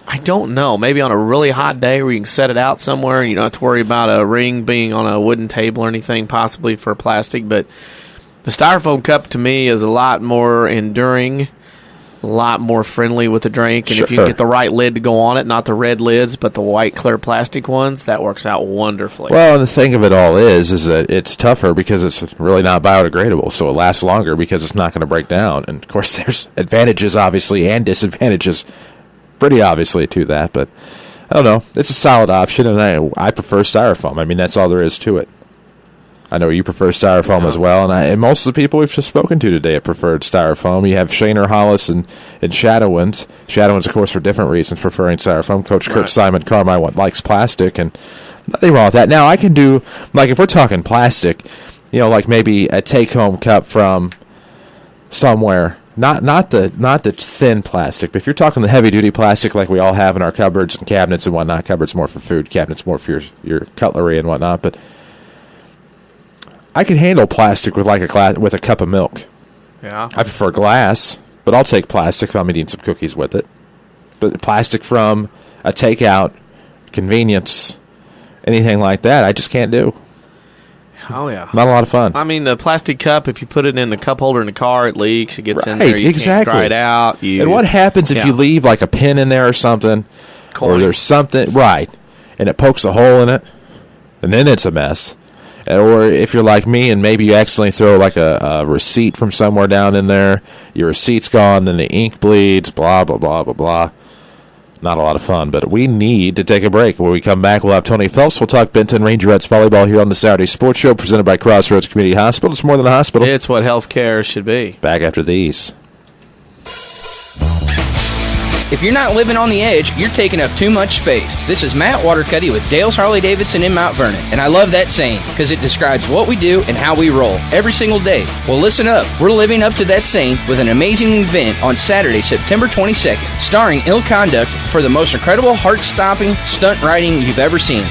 I don't know. Maybe on a really hot day where you can set it out somewhere and you don't have to worry about a ring being on a wooden table or anything, possibly for plastic. But the styrofoam cup, to me, is a lot more enduring, a lot more friendly with the drink. And if you get the right lid to go on it, not the red lids, but the white, clear plastic ones, that works out wonderfully. Well, and the thing of it all is that it's tougher because it's really not biodegradable, so it lasts longer because it's not going to break down. And, of course, there's advantages, obviously, and disadvantages pretty obviously to that, but I don't know. It's a solid option, and I prefer styrofoam. I mean, that's all there is to it. I know you prefer styrofoam as well, and most of the people we've just spoken to today have preferred styrofoam. You have Shaner, Hollis, and Shadowens. Shadowens, of course, for different reasons, preferring styrofoam. Coach Kurt Simon Carmi-White likes plastic, and nothing wrong with that. Now, I can do, like, if we're talking plastic, like maybe a take-home cup from somewhere. Not the thin plastic, but if you're talking the heavy-duty plastic like we all have in our cupboards and cabinets and whatnot, cupboards more for food, cabinets more for your cutlery and whatnot, but I can handle plastic with with a cup of milk. Yeah. I prefer glass, but I'll take plastic if I'm eating some cookies with it. But plastic from a takeout, convenience, anything like that, I just can't do. Oh, yeah. Not a lot of fun. I mean, the plastic cup, if you put it in the cup holder in the car, it leaks. It gets in there. You can't dry it out. And what happens if you leave like a pin in there or something? Or there's something, and it pokes a hole in it, and then it's a mess. Or if you're like me and maybe you accidentally throw like a receipt from somewhere down in there, your receipt's gone, then the ink bleeds, blah, blah, blah, blah, blah. Not a lot of fun, but we need to take a break. When we come back, we'll have Tony Phelps. We'll talk Benton Rangerettes volleyball here on the Saturday Sports Show, presented by Crossroads Community Hospital. It's more than a hospital. It's what healthcare should be. Back after these. If you're not living on the edge, you're taking up too much space. This is Matt Watercutty with Dale's Harley-Davidson in Mount Vernon, and I love that saying because it describes what we do and how we roll every single day. Well, listen up. We're living up to that saying with an amazing event on Saturday, September 22nd, starring Ill Conduct for the most incredible heart-stopping stunt riding you've ever seen.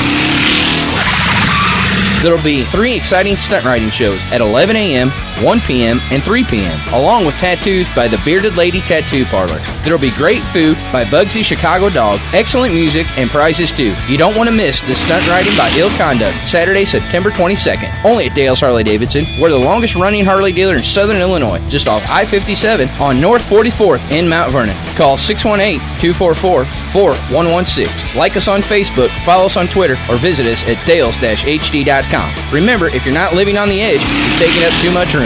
There'll be 3 exciting stunt riding shows at 11 a.m., 1 p.m., and 3 p.m., along with tattoos by the Bearded Lady Tattoo Parlor. There'll be great food by Bugsy Chicago Dog, excellent music, and prizes too. You don't want to miss the stunt riding by Ill Conduct, Saturday, September 22nd, only at Dale's Harley-Davidson. We're the longest-running Harley dealer in Southern Illinois, just off I-57 on North 44th in Mount Vernon. Call 618-244-4116. Like us on Facebook, follow us on Twitter, or visit us at dales-hd.com. Remember, if you're not living on the edge, you're taking up too much room.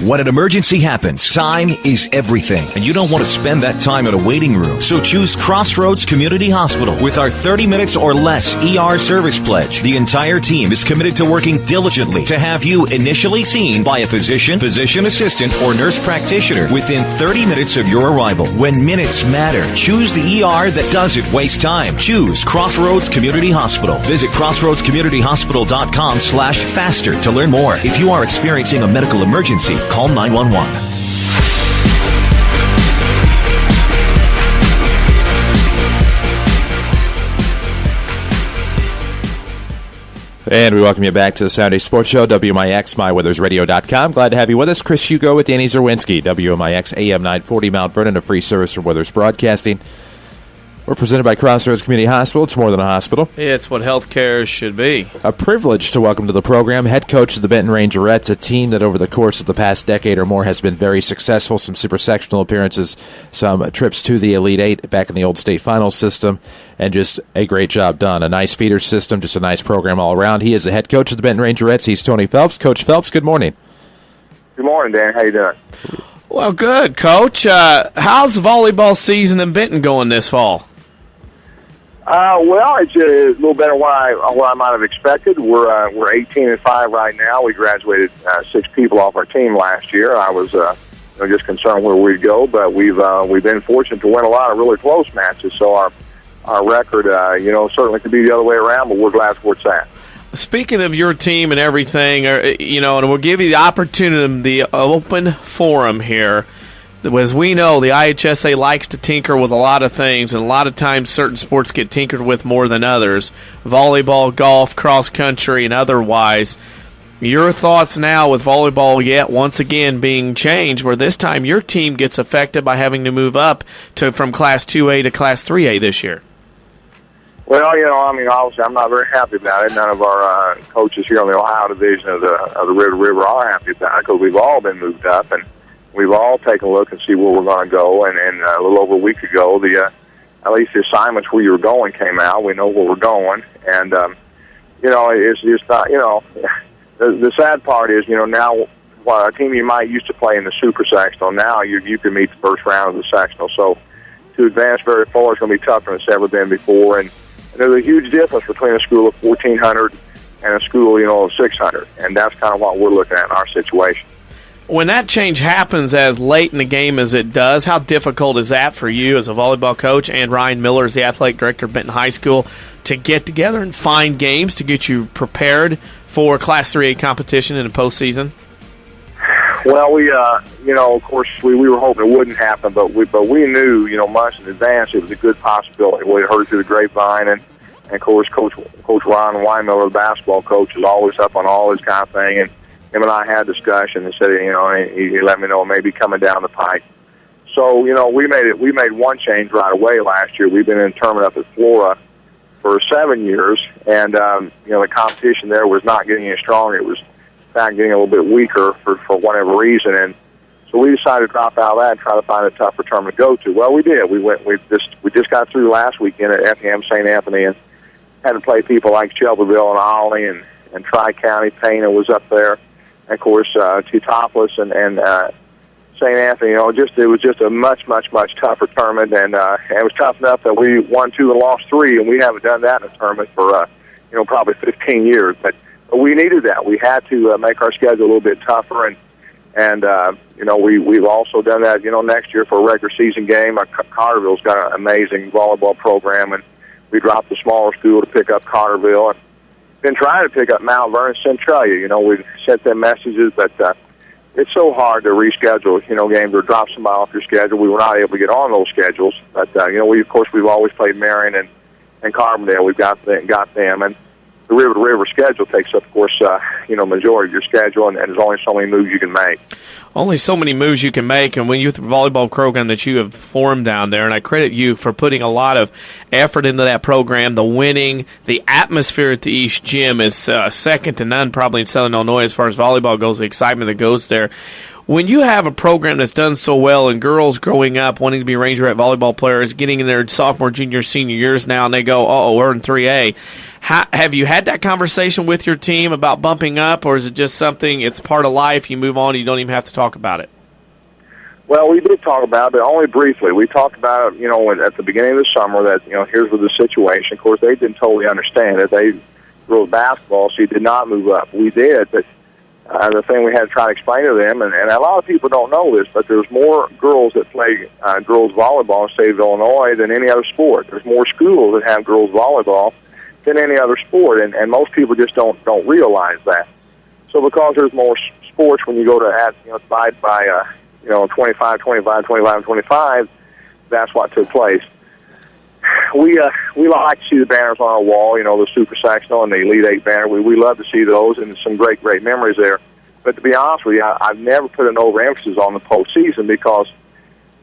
When an emergency happens, time is everything, and you don't want to spend that time in a waiting room. So choose Crossroads Community Hospital. With our 30 minutes or less ER service pledge, the entire team is committed to working diligently to have you initially seen by a physician, physician assistant, or nurse practitioner within 30 minutes of your arrival. When minutes matter, choose the ER that doesn't waste time. Choose Crossroads Community Hospital. Visit crossroadscommunityhospital.com/faster to learn more. If you are experiencing a medical emergency, call 911. And we welcome you back to the Saturday Sports Show, WMIX, mywithersradio.com. Glad to have you with us. Chris Hugo with Danny Zerwinski, WMIX AM 940 Mount Vernon, a free service from Withers Broadcasting. We're presented by Crossroads Community Hospital. It's more than a hospital. It's what healthcare should be. A privilege to welcome to the program head coach of the Benton Rangerettes, a team that over the course of the past decade or more has been very successful. Some super sectional appearances, some trips to the Elite Eight back in the old state finals system, and just a great job done. A nice feeder system, just a nice program all around. He is the head coach of the Benton Rangerettes. He's Tony Phelps. Coach Phelps, good morning. Good morning, Dan. How you doing? Well, good, Coach. How's volleyball season in Benton going this fall? Well, it's a little better than what I might have expected. We're 18-5 right now. We graduated 6 people off our team last year. I was just concerned where we'd go, but we've been fortunate to win a lot of really close matches. So our record, certainly could be the other way around, but we're glad for where it's at. Speaking of your team and everything, and we'll give you the opportunity, the open forum here. As we know, the IHSA likes to tinker with a lot of things, and a lot of times certain sports get tinkered with more than others. Volleyball, golf, cross-country, and otherwise. Your thoughts now with volleyball yet once again being changed, where this time your team gets affected by having to move up from Class 2A to Class 3A this year? Well, obviously I'm not very happy about it. None of our coaches here on the Ohio division of the River are happy about it because we've all been moved up, and we've all taken a look and see where we're going to go. And a little over a week ago, at least the assignments where you were going came out. We know where we're going, and it's just not. The sad part is, now while a team you might used to play in the super sectional, now you can meet the first round of the sectional. So to advance very far is going to be tougher than it's ever been before. And there's a huge difference between a school of 1,400 and a school, of 600, and that's kind of what we're looking at in our situation. When that change happens as late in the game as it does, how difficult is that for you as a volleyball coach and Ryan Miller as the athletic director of Benton High School to get together and find games to get you prepared for Class 3A competition in the postseason? Well, we, of course, we were hoping it wouldn't happen, but we knew, months in advance it was a good possibility. We heard it through the grapevine, and of course, Coach Ron Weinmiller, the basketball coach, is always up on all this kind of thing, and him and I had a discussion and said, he let me know maybe coming down the pike. So, we made one change right away last year. We've been in a tournament up at Florida for 7 years, and, the competition there was not getting any stronger. It was, in fact, getting a little bit weaker for whatever reason, and so we decided to drop out of that and try to find a tougher tournament to go to. Well, we did. We just got through last weekend at Effingham St. Anthony and had to play people like Shelbyville and Olney and Tri-County. Pana was up there. And, of course, Teutopolis and St. Anthony, it was just a much tougher tournament, and it was tough enough that we won 2 and lost 3, and we haven't done that in a tournament for, probably 15 years. But we needed that. We had to make our schedule a little bit tougher, and we've also done that, next year for a regular season game. Carterville's got an amazing volleyball program, and we dropped the smaller school to pick up Carterville, and been trying to pick up Mount Vernon Centralia. We've sent them messages, but it's so hard to reschedule, games or drop somebody off your schedule. We were not able to get on those schedules, but we've always played Marion and Carbondale. We've got them, and the river schedule takes up, of course, majority of your schedule, and there's only so many moves you can make. Only so many moves you can make, and when youth volleyball program that you have formed down there, and I credit you for putting a lot of effort into that program, the winning, the atmosphere at the East Gym is second to none probably in Southern Illinois as far as volleyball goes, the excitement that goes there. When you have a program that's done so well and girls growing up wanting to be Rangerette volleyball players, getting in their sophomore, junior, senior years now, and they go, we're in 3A. Have you had that conversation with your team about bumping up, or is it just something, it's part of life, you move on, you don't even have to talk about it? Well, we did talk about it, but only briefly. We talked about it, at the beginning of the summer that, here's the situation. Of course, they didn't totally understand it. They ruled basketball, so you did not move up. We did, but the thing we had to try to explain to them, and a lot of people don't know this, but there's more girls that play girls volleyball in the state of Illinois than any other sport. There's more schools that have girls volleyball than any other sport, and most people just don't realize that. So because there's more sports, when you go to divide by 25, 25, 25, 25, that's what took place. We like to see the banners on our wall, the Super Sectional and the Elite Eight banner. We love to see those, and some great memories there. But to be honest with you, I've never put an overemphasis on the postseason because,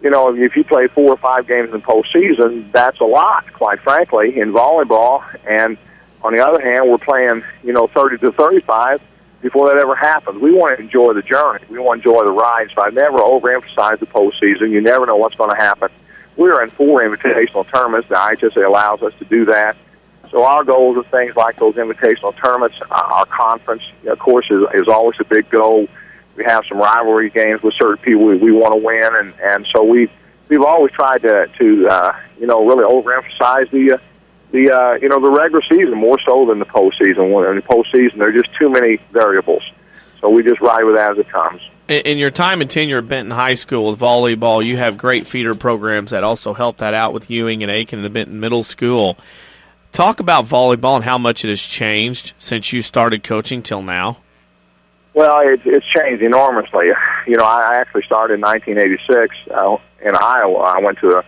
if you play 4 or 5 games in postseason, that's a lot, quite frankly, in volleyball. And on the other hand, we're playing, 30 to 35 before that ever happens. We want to enjoy the journey. We want to enjoy the ride. So I never overemphasize the postseason. You never know what's going to happen. We're in 4 invitational tournaments. The IHSA allows us to do that. So our goals are things like those invitational tournaments. Our conference, of course, is always a big goal. We have some rivalry games with certain people we want to win, and so we've always tried to really overemphasize the regular season more so than the postseason. When in the postseason, there are just too many variables, so we just ride with that as it comes. In your time and tenure at Benton High School with volleyball, you have great feeder programs that also help that out with Ewing and Aiken and the Benton Middle School. Talk about volleyball and how much it has changed since you started coaching till now. Well, it's changed enormously. I actually started in 1986 in Iowa. I went to a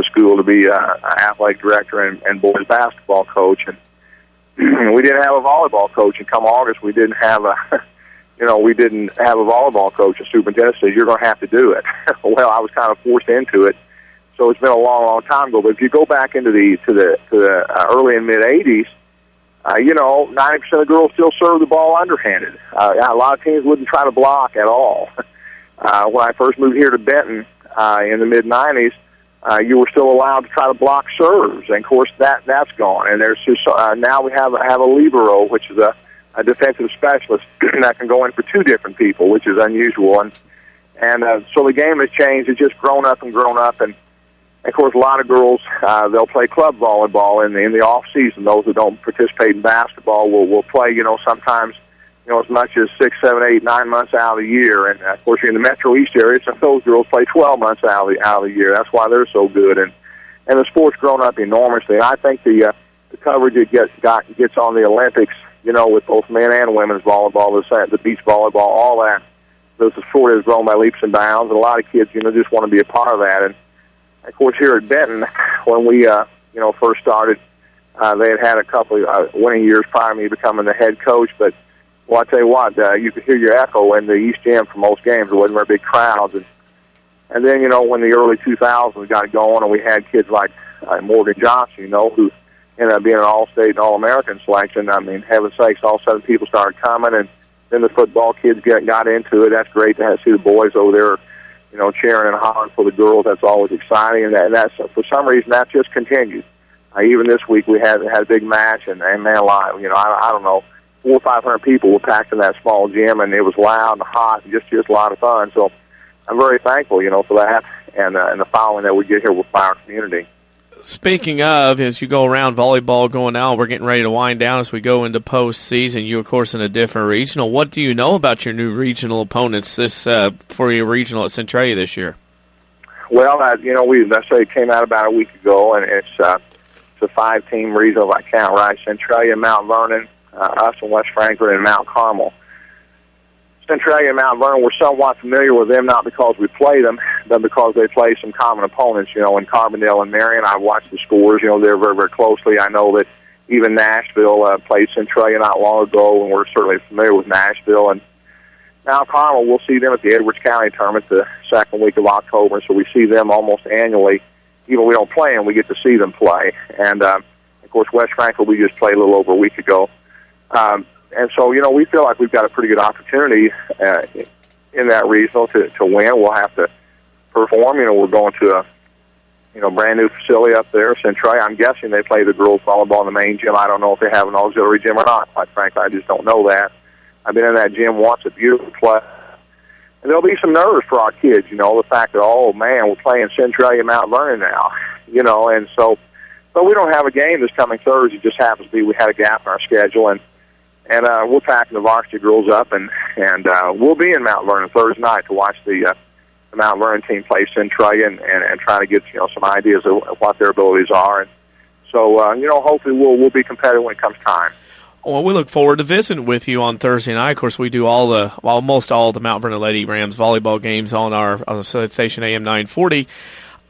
school to be an athletic director and boys basketball coach, and we didn't have a volleyball coach. And come August, we didn't have a volleyball coach. The superintendent said, "You're going to have to do it." Well, I was kind of forced into it. So it's been a long, long time ago. But if you go back into the early and mid '80s, 90% of girls still serve the ball underhanded. A lot of teams wouldn't try to block at all. When I first moved here to Benton in the mid '90s, you were still allowed to try to block serves, and of course that's gone. And there's just now we have a libero, which is a defensive specialist that can go in for 2 different people, which is unusual. And so the game has changed. It's just grown up. And of course, a lot of girls, they'll play club volleyball in the off season. Those that don't participate in basketball will play, sometimes, as much as 6, 7, 8, 9 months out of the year. And of course, you're in the Metro East area, some of those girls play 12 months out of the year. That's why they're so good. And the sport's grown up enormously. And I think the coverage it gets on the Olympics, with both men and women's volleyball, the beach volleyball, all that, the sport has grown by leaps and bounds. And a lot of kids, just want to be a part of that. And of course, here at Benton, when we, first started, they had a couple of winning years prior to me becoming the head coach. But, well, I tell you what, you could hear your echo in the East Gym for most games. There wasn't very big crowds. And then, when the early 2000s got going and we had kids like Morgan Johnson, who ended up being an All-State and All-American selection, I mean, heaven's sakes, all of a sudden people started coming, and then the football kids got into it. That's great to see the boys over there, cheering and hollering for the girls. That's always exciting, and that's for some reason that just continued. Even this week we had a big match, and man, live, I don't know, 400 or 500 people were packed in that small gym, and it was loud and hot, and just a lot of fun. So I'm very thankful, for that, and the following that we get here with our community. Speaking of, as you go around volleyball going out, we're getting ready to wind down as we go into postseason. You, of course, in a different regional. What do you know about your new regional opponents for your regional at Centralia this year? Well, it came out about a week ago, and it's a 5-team regional if I count right. Centralia, Mount Vernon, us and West Franklin, and Mount Carmel. Centralia and Mount Vernon, we're somewhat familiar with them, not because we play them, but because they play some common opponents, in Carbondale and Marion. I've watched the scores, there very, very closely. I know that even Nashville played Centralia not long ago, and we're certainly familiar with Nashville. And Mount Carmel, we'll see them at the Edwards County Tournament the second week of October, so we see them almost annually. Even if we don't play them, we get to see them play. And, of course, West Franklin, we just played a little over a week ago. And so, we feel like we've got a pretty good opportunity in that regional to win. We'll have to perform. We're going to a brand new facility up there, Centralia. I'm guessing they play the girls volleyball in the main gym. I don't know if they have an auxiliary gym or not, quite frankly. I just don't know that. I've been in that gym once, a beautiful place. And there'll be some nerves for our kids, the fact that, oh, man, we're playing Centralia Mount Vernon now, and so, but we don't have a game this coming Thursday. It just happens to be we had a gap in our schedule, and we're packing the varsity girls up, and we'll be in Mount Vernon Thursday night to watch the Mount Vernon team play Centralia and try to get some ideas of what their abilities are. And so hopefully we'll be competitive when it comes time. Well, we look forward to visiting with you on Thursday night. Of course, we do almost all the Mount Vernon Lady Rams volleyball games on our station AM 940.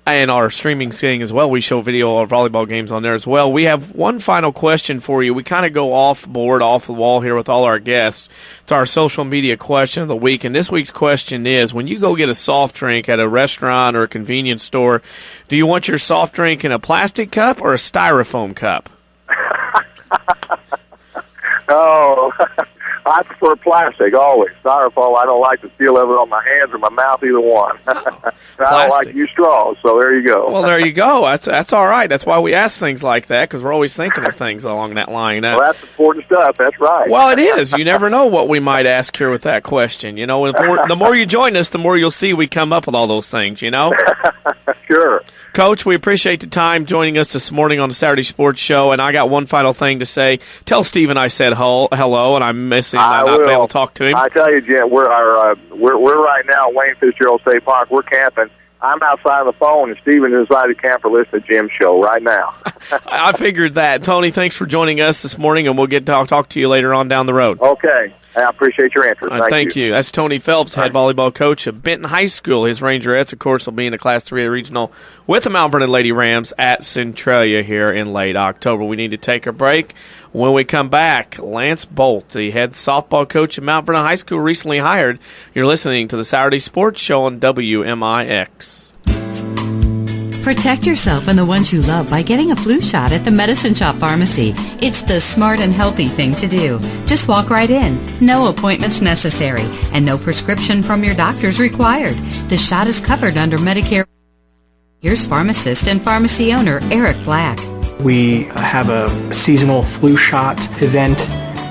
And our streaming thing as well. We show video of volleyball games on there as well. We have one final question for you. We kind of go off board, off the wall here with all our guests. It's our social media question of the week. And this week's question is, when you go get a soft drink at a restaurant or a convenience store, do you want your soft drink in a plastic cup or a styrofoam cup? Oh, I prefer plastic always. Styrofoam, I don't like the feel of it on my hands or my mouth, either one. I don't like to use straws, so there you go. Well, there you go. That's all right. That's why we ask things like that, because we're always thinking of things along that line. Well, that's important stuff. That's right. Well, it is. You never know what we might ask here with that question. You know, the more you join us, the more you'll see we come up with all those things, you know? Sure. Coach, we appreciate the time joining us this morning on the Saturday Sports Show, and I got one final thing to say. Tell Steven I said hello, and I'm missing not being able to talk to him. I tell you, Jim, we're right now at Wayne Fitzgerald State Park. We're camping. I'm outside of the phone, and Steven is inside the camper listening to Jim's show right now. I figured that. Tony, thanks for joining us this morning, and we'll get to talk to you later on down the road. Okay. I appreciate your answer. Thank you. That's Tony Phelps, head volleyball coach of Benton High School. His Rangerettes, of course, will be in the Class 3A regional with the Mount Vernon Lady Rams at Centralia here in late October. We need to take a break. When we come back, Lance Boldt, the head softball coach at Mount Vernon High School, recently hired. You're listening to the Saturday Sports Show on WMIX. Protect yourself and the ones you love by getting a flu shot at the Medicine Shop Pharmacy. It's the smart and healthy thing to do. Just walk right in. No appointments necessary, and no prescription from your doctors required. The shot is covered under Medicare. Here's pharmacist and pharmacy owner Eric Black. We have a seasonal flu shot event,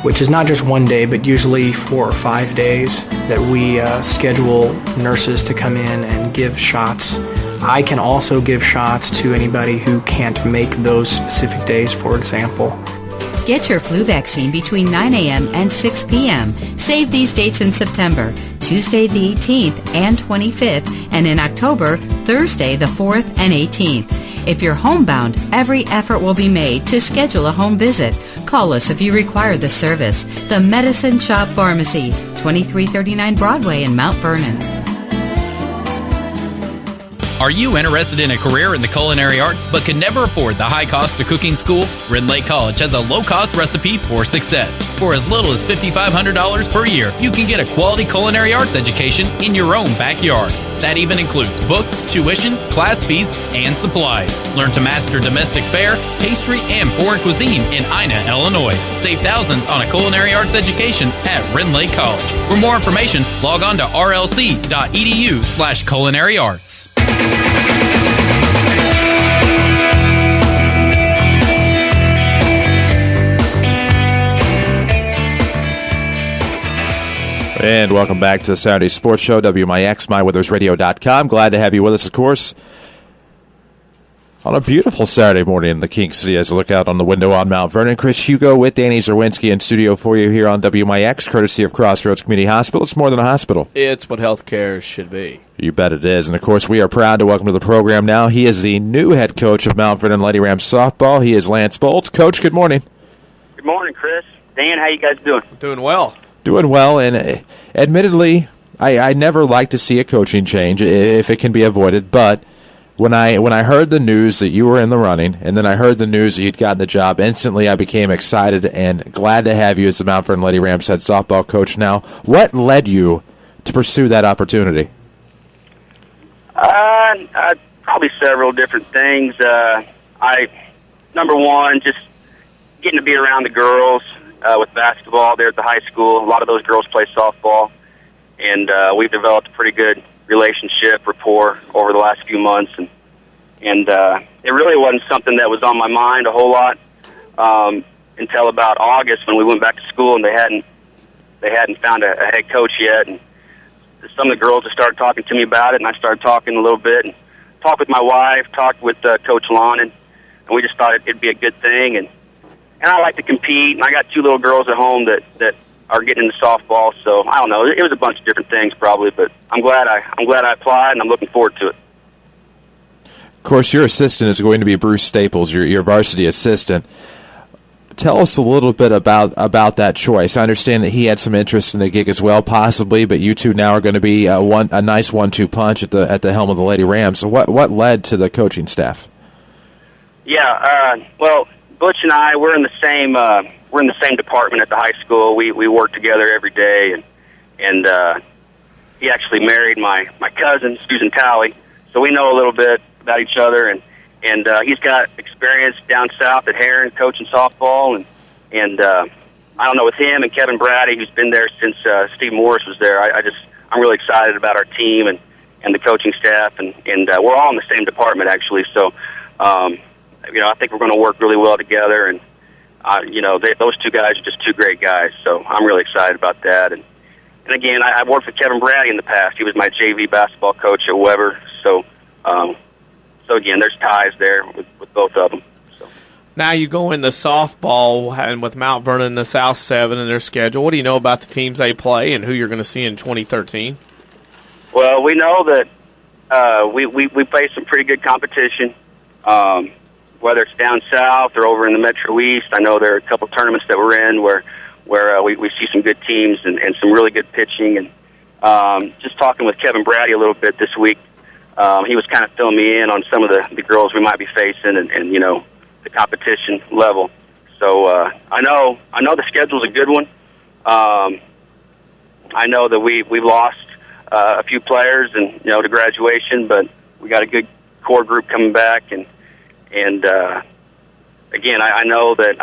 which is not just one day, but usually 4 or 5 days that we schedule nurses to come in and give shots. I can also give shots to anybody who can't make those specific days, for example. Get your flu vaccine between 9 a.m. and 6 p.m. Save these dates in September, Tuesday the 18th and 25th, and in October, Thursday the 4th and 18th. If you're homebound, every effort will be made to schedule a home visit. Call us if you require the service. The Medicine Shop Pharmacy, 2339 Broadway in Mount Vernon. Are you interested in a career in the culinary arts but can never afford the high cost of cooking school? Rend Lake College has a low-cost recipe for success. For as little as $5,500 per year, you can get a quality culinary arts education in your own backyard. That even includes books, tuition, class fees, and supplies. Learn to master domestic fare, pastry, and foreign cuisine in Ina, Illinois. Save thousands on a culinary arts education at Rend Lake College. For more information, log on to rlc.edu/culinary-arts. And welcome back to the Saturday Sports Show, WMIX, MyWithersRadio.com. Glad to have you with us, of course, on a beautiful Saturday morning in the King City as I look out on the window on Mount Vernon. Chris Hugo with Danny Zerwinski in studio for you here on WMIX, courtesy of Crossroads Community Hospital. It's more than a hospital. It's what healthcare should be. You bet it is. And, of course, we are proud to welcome to the program now. He is the new head coach of Mount Vernon Lady Rams softball. He is Lance Boldt. Coach, good morning. Good morning, Chris. Dan, how you guys doing? Doing well. Doing well, and admittedly, I never like to see a coaching change if it can be avoided, but when I heard the news that you were in the running, and then I heard the news that you'd gotten the job, instantly I became excited and glad to have you as the Mount Vernon Lady Rams head softball coach now. What led you to pursue that opportunity? Probably several different things. Number one, just getting to be around the girls. With basketball there at the high school, a lot of those girls play softball, and we've developed a pretty good relationship, rapport over the last few months, and it really wasn't something that was on my mind a whole lot until about August when we went back to school and they hadn't found a head coach yet, and some of the girls just started talking to me about it, and I started talking a little bit and talked with my wife, talked with Coach Lon, and we just thought it'd be a good thing, and I like to compete, and I got 2 little girls at home that are getting into softball. So I don't know. It was a bunch of different things probably, but I'm glad I applied, and I'm looking forward to it. Of course, your assistant is going to be Bruce Staples, your varsity assistant. tell us a little bit about that choice. I understand that he had some interest in the gig as well, possibly, but you two now are going to be a nice 1-2 punch at the helm of the Lady Rams. So what led to the coaching staff? Yeah, well, Butch and I, we're in the same department at the high school. We work together every day, and he actually married my cousin Susan Talley, so we know a little bit about each other, and he's got experience down south at Heron coaching softball, and I don't know, with him and Kevin Brady, who's been there since Steve Morris was there. I'm really excited about our team and the coaching staff, and we're all in the same department actually. So, I think we're going to work really well together, and those two guys are just two great guys. So I'm really excited about that. And again, I've worked with Kevin Brady in the past. He was my JV basketball coach at Weber. So again, there's ties there with both of them. So. Now you go into softball and with Mount Vernon and the South 7 in their schedule. What do you know about the teams they play and who you're going to see in 2013? Well, we know that we play some pretty good competition, whether it's down south or over in the Metro East. I know there are a couple tournaments that we're in where we see some good teams and some really good pitching. And just talking with Kevin Brady a little bit this week, he was kind of filling me in on some of the girls we might be facing and the competition level. So I know the schedule's a good one. I know that we've lost a few players and to graduation, but we got a good core group coming back and again, I know that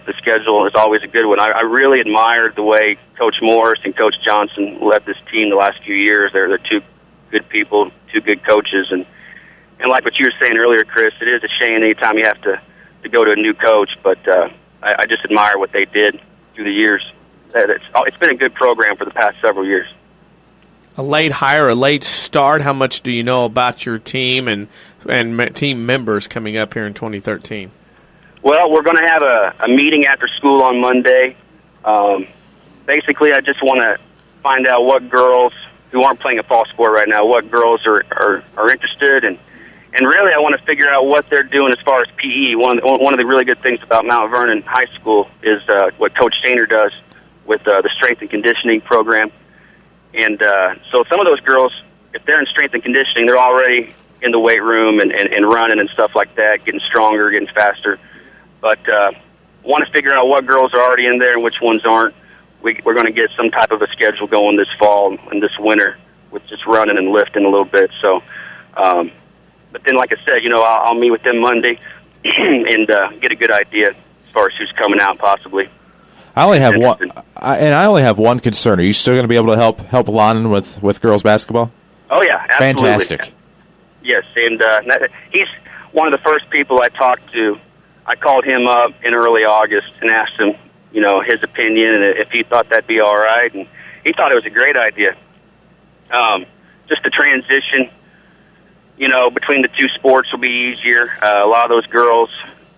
the schedule is always a good one. I really admired the way Coach Morris and Coach Johnson led this team the last few years. They're two good people, two good coaches, and like what you were saying earlier, Chris, it is a shame anytime you have to go to a new coach, but I just admire what they did through the years. It's been a good program for the past several years. A late hire, a late start. How much do you know about your team and team members coming up here in 2013? Well, we're going to have a meeting after school on Monday. Basically, I just want to find out what girls who aren't playing a fall sport right now, what girls are interested in. And really, I want to figure out what they're doing as far as PE. One of the really good things about Mount Vernon High School is what Coach Stainer does with the strength and conditioning program. And so some of those girls, if they're in strength and conditioning, they're already in the weight room and running and stuff like that, getting stronger, getting faster. But want to figure out what girls are already in there and which ones aren't. We're going to get some type of a schedule going this fall and this winter with just running and lifting a little bit. So, but then, like I said, I'll meet with them Monday and get a good idea as far as who's coming out possibly. I only have one concern. Are you still going to be able to help London with girls basketball? Oh yeah, absolutely. Fantastic. Yes, and he's one of the first people I talked to. I called him up in early August and asked him, his opinion and if he thought that'd be all right, and he thought it was a great idea. Just the transition, between the two sports will be easier. A lot of those girls,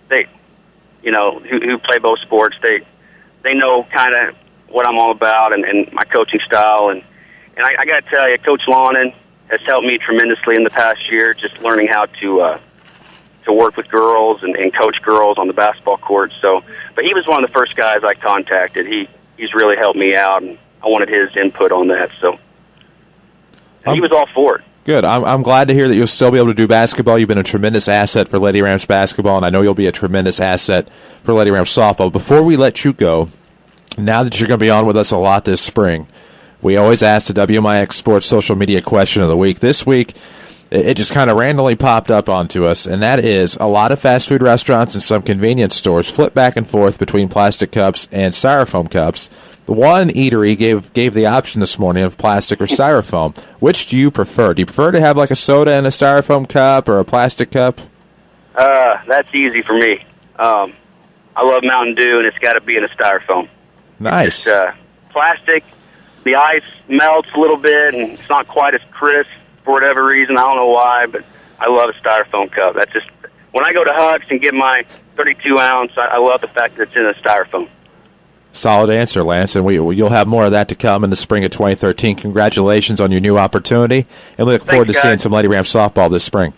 who play both sports, they know kind of what I'm all about and my coaching style. And I got to tell you, Coach Lawnon has helped me tremendously in the past year, just learning how to work with girls and coach girls on the basketball court. So, but he was one of the first guys I contacted. He's really helped me out, and I wanted his input on that. So, he was all for it. Good. I'm glad to hear that you'll still be able to do basketball. You've been a tremendous asset for Lady Rams basketball, and I know you'll be a tremendous asset for Lady Rams softball. Before we let you go, now that you're going to be on with us a lot this spring, we always ask the WMIX Sports Social Media Question of the Week. This week, it just kind of randomly popped up onto us, and that is a lot of fast food restaurants and some convenience stores flip back and forth between plastic cups and styrofoam cups. The one eatery gave the option this morning of plastic or styrofoam. Which do you prefer? Do you prefer to have like a soda in a styrofoam cup or a plastic cup? That's easy for me. I love Mountain Dew, and it's got to be in a styrofoam. Nice. Plastic, the ice melts a little bit, and it's not quite as crisp for whatever reason. I don't know why, but I love a styrofoam cup. That's just when I go to Huck's and get my 32-ounce, I love the fact that it's in a styrofoam. Solid answer, Lance, and you'll have more of that to come in the spring of 2013. Congratulations on your new opportunity, and we look forward to seeing some Lady Rams softball this spring.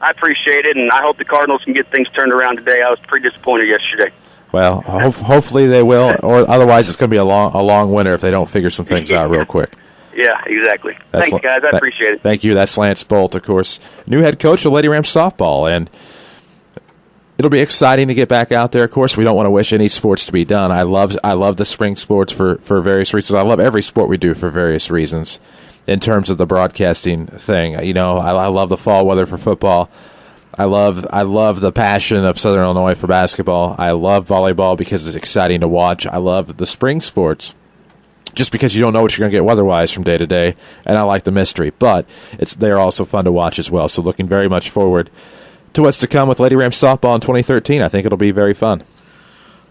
I appreciate it, and I hope the Cardinals can get things turned around today. I was pretty disappointed yesterday. Well, hopefully they will, or otherwise it's going to be a long winter if they don't figure some things out real quick. Yeah, exactly. Thanks, guys. I appreciate it. Thank you. That's Lance Boldt, of course, new head coach of Lady Rams softball, and it'll be exciting to get back out there. Of course, we don't want to wish any sports to be done. I love the spring sports for various reasons. I love every sport we do for various reasons in terms of the broadcasting thing. You know, I love the fall weather for football. I love the passion of Southern Illinois for basketball. I love volleyball because it's exciting to watch. I love the spring sports just because you don't know what you're going to get weather-wise from day to day, and I like the mystery. But they're also fun to watch as well, so looking very much forward to what's to come with Lady Rams softball in 2013. I think it'll be very fun.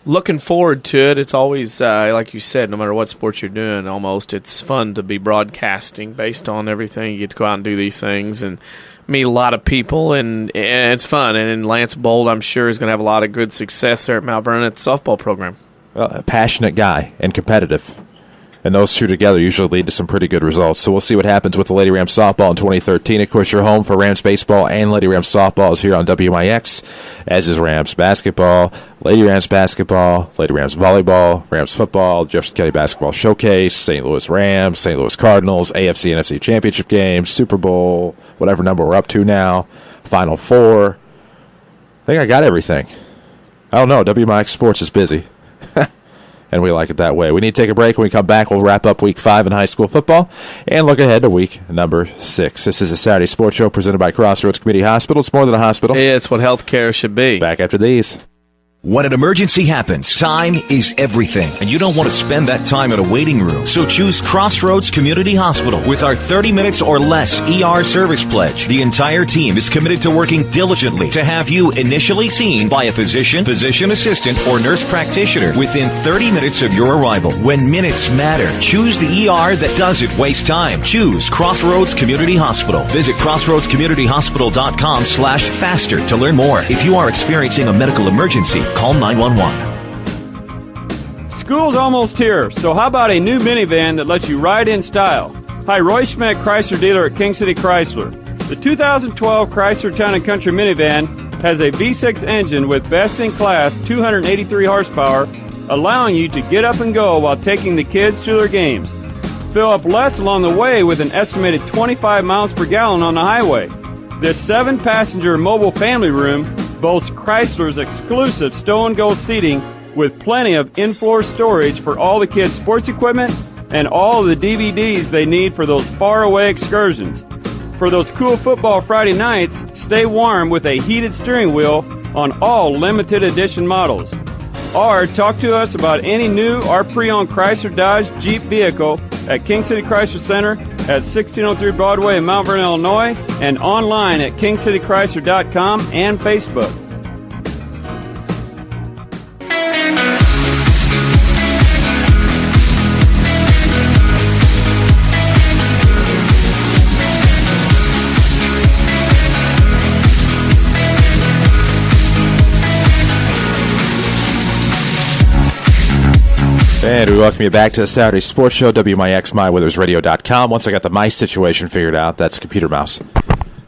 Looking forward to it. It's always, like you said, no matter what sport you're doing, almost, it's fun to be broadcasting based on everything. You get to go out and do these things and meet a lot of people, and it's fun. And Lance Boldt, I'm sure, is going to have a lot of good success there at Mount Vernon at the softball program. Well, a passionate guy and competitive. And those two together usually lead to some pretty good results. So we'll see what happens with the Lady Rams softball in 2013. Of course, your home for Rams baseball and Lady Rams softball is here on WMIX, as is Rams basketball, Lady Rams basketball, Lady Rams volleyball, Rams football, Jefferson County basketball showcase, St. Louis Rams, St. Louis Cardinals, AFC, NFC championship games, Super Bowl, whatever number we're up to now, Final Four. I think I got everything. I don't know. WMIX Sports is busy. And we like it that way. We need to take a break. When we come back, we'll wrap up Week 5 in high school football and look ahead to Week number 6. This is a Saturday Sports Show presented by Crossroads Community Hospital. It's more than a hospital. It's what healthcare should be. Back after these. When an emergency happens, time is everything, and you don't want to spend that time in a waiting room. So choose Crossroads Community Hospital. With our 30 minutes or less ER service pledge, the entire team is committed to working diligently to have you initially seen by a physician, physician assistant, or nurse practitioner within 30 minutes of your arrival. When minutes matter, choose the ER that doesn't waste time. Choose Crossroads Community Hospital. Visit crossroadscommunityhospital.com/faster to learn more. If you are experiencing a medical emergency, call 911. School's almost here, so how about a new minivan that lets you ride in style? Hi, Roy Schmidt, Chrysler dealer at King City Chrysler. The 2012 Chrysler Town & Country minivan has a V6 engine with best-in-class 283 horsepower, allowing you to get up and go while taking the kids to their games. Fill up less along the way with an estimated 25 miles per gallon on the highway. This 7-passenger mobile family room boasts Chrysler's exclusive stow-and-go seating with plenty of in-floor storage for all the kids' sports equipment and all of the DVDs they need for those faraway excursions. For those cool football Friday nights, stay warm with a heated steering wheel on all limited edition models. Or talk to us about any new or pre-owned Chrysler Dodge Jeep vehicle at King City Chrysler Center at 1603 Broadway in Mount Vernon, Illinois, and online at kingcitychrysler.com and Facebook. And we welcome you back to the Saturday Sports Show, WMIX, MyWeathersRadio.com. Once I got the mice situation figured out, that's computer mouse.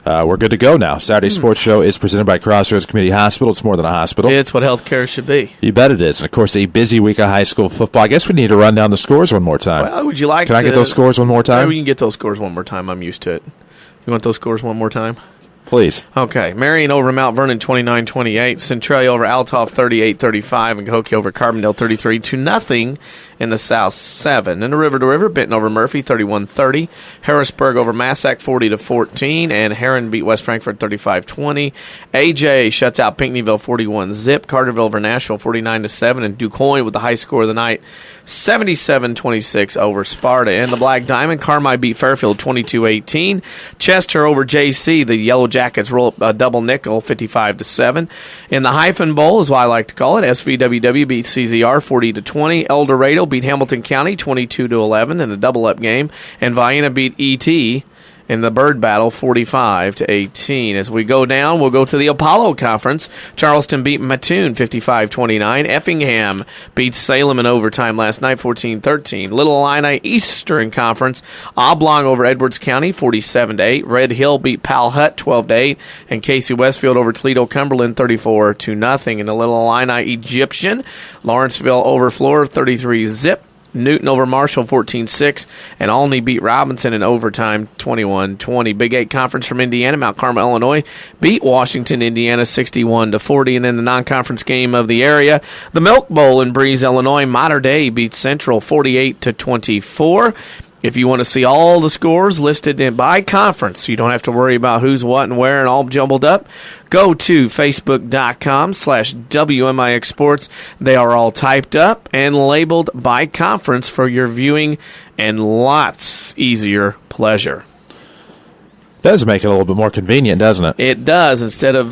We're good to go now. Saturday Sports Show is presented by Crossroads Community Hospital. It's more than a hospital. It's what healthcare should be. You bet it is. And, of course, a busy week of high school football. I guess we need to run down the scores one more time. Well, would you like Can I get those scores one more time? Yeah, we can get those scores one more time. I'm used to it. You want those scores one more time? Please. Okay. Marion over Mount Vernon 29-28. Centralia over Althoff 38-35. And Cahokia over Carbondale 33-0 in the South 7. In the River to River, Benton over Murphy 31-30. Harrisburg over Massac 40-14. And Heron beat West Frankfort 35-20. AJ shuts out Pinckneyville 41-0. Carterville over Nashville 49-7. And DuQuoin with the high score of the night 77-26 over Sparta. In the Black Diamond, Carmi beat Fairfield 22-18. Chester over JC. The Yellow Jackets roll up a double nickel 55-7. In the Hyphen Bowl is what I like to call it. SVWW beat CZR 40-20. El Dorado beat Hamilton County 22-11 in a double-up game. And Vienna beat ET in the Bird Battle, 45-18. As we go down, we'll go to the Apollo Conference. Charleston beat Mattoon 55-29. Effingham beat Salem in overtime last night, 14-13. Little Illini Eastern Conference, Oblong over Edwards County, 47-8. Red Hill beat Powell Hutt, 12-8. And Casey Westfield over Toledo Cumberland, 34-0. In the Little Illini Egyptian, Lawrenceville over Florida, 33-zip. Newton over Marshall, 14-6, and Olney beat Robinson in overtime, 21-20. Big 8 Conference from Indiana, Mount Carmel, Illinois beat Washington, Indiana, 61-40. And then the non-conference game of the area, the Milk Bowl in Breeze, Illinois, Mater Dei beat Central, 48-24. If you want to see all the scores listed by conference, so you don't have to worry about who's what and where and all jumbled up, go to facebook.com/WMIX Sports. They are all typed up and labeled by conference for your viewing and lots easier pleasure. Does make it a little bit more convenient, doesn't it? It does. Instead of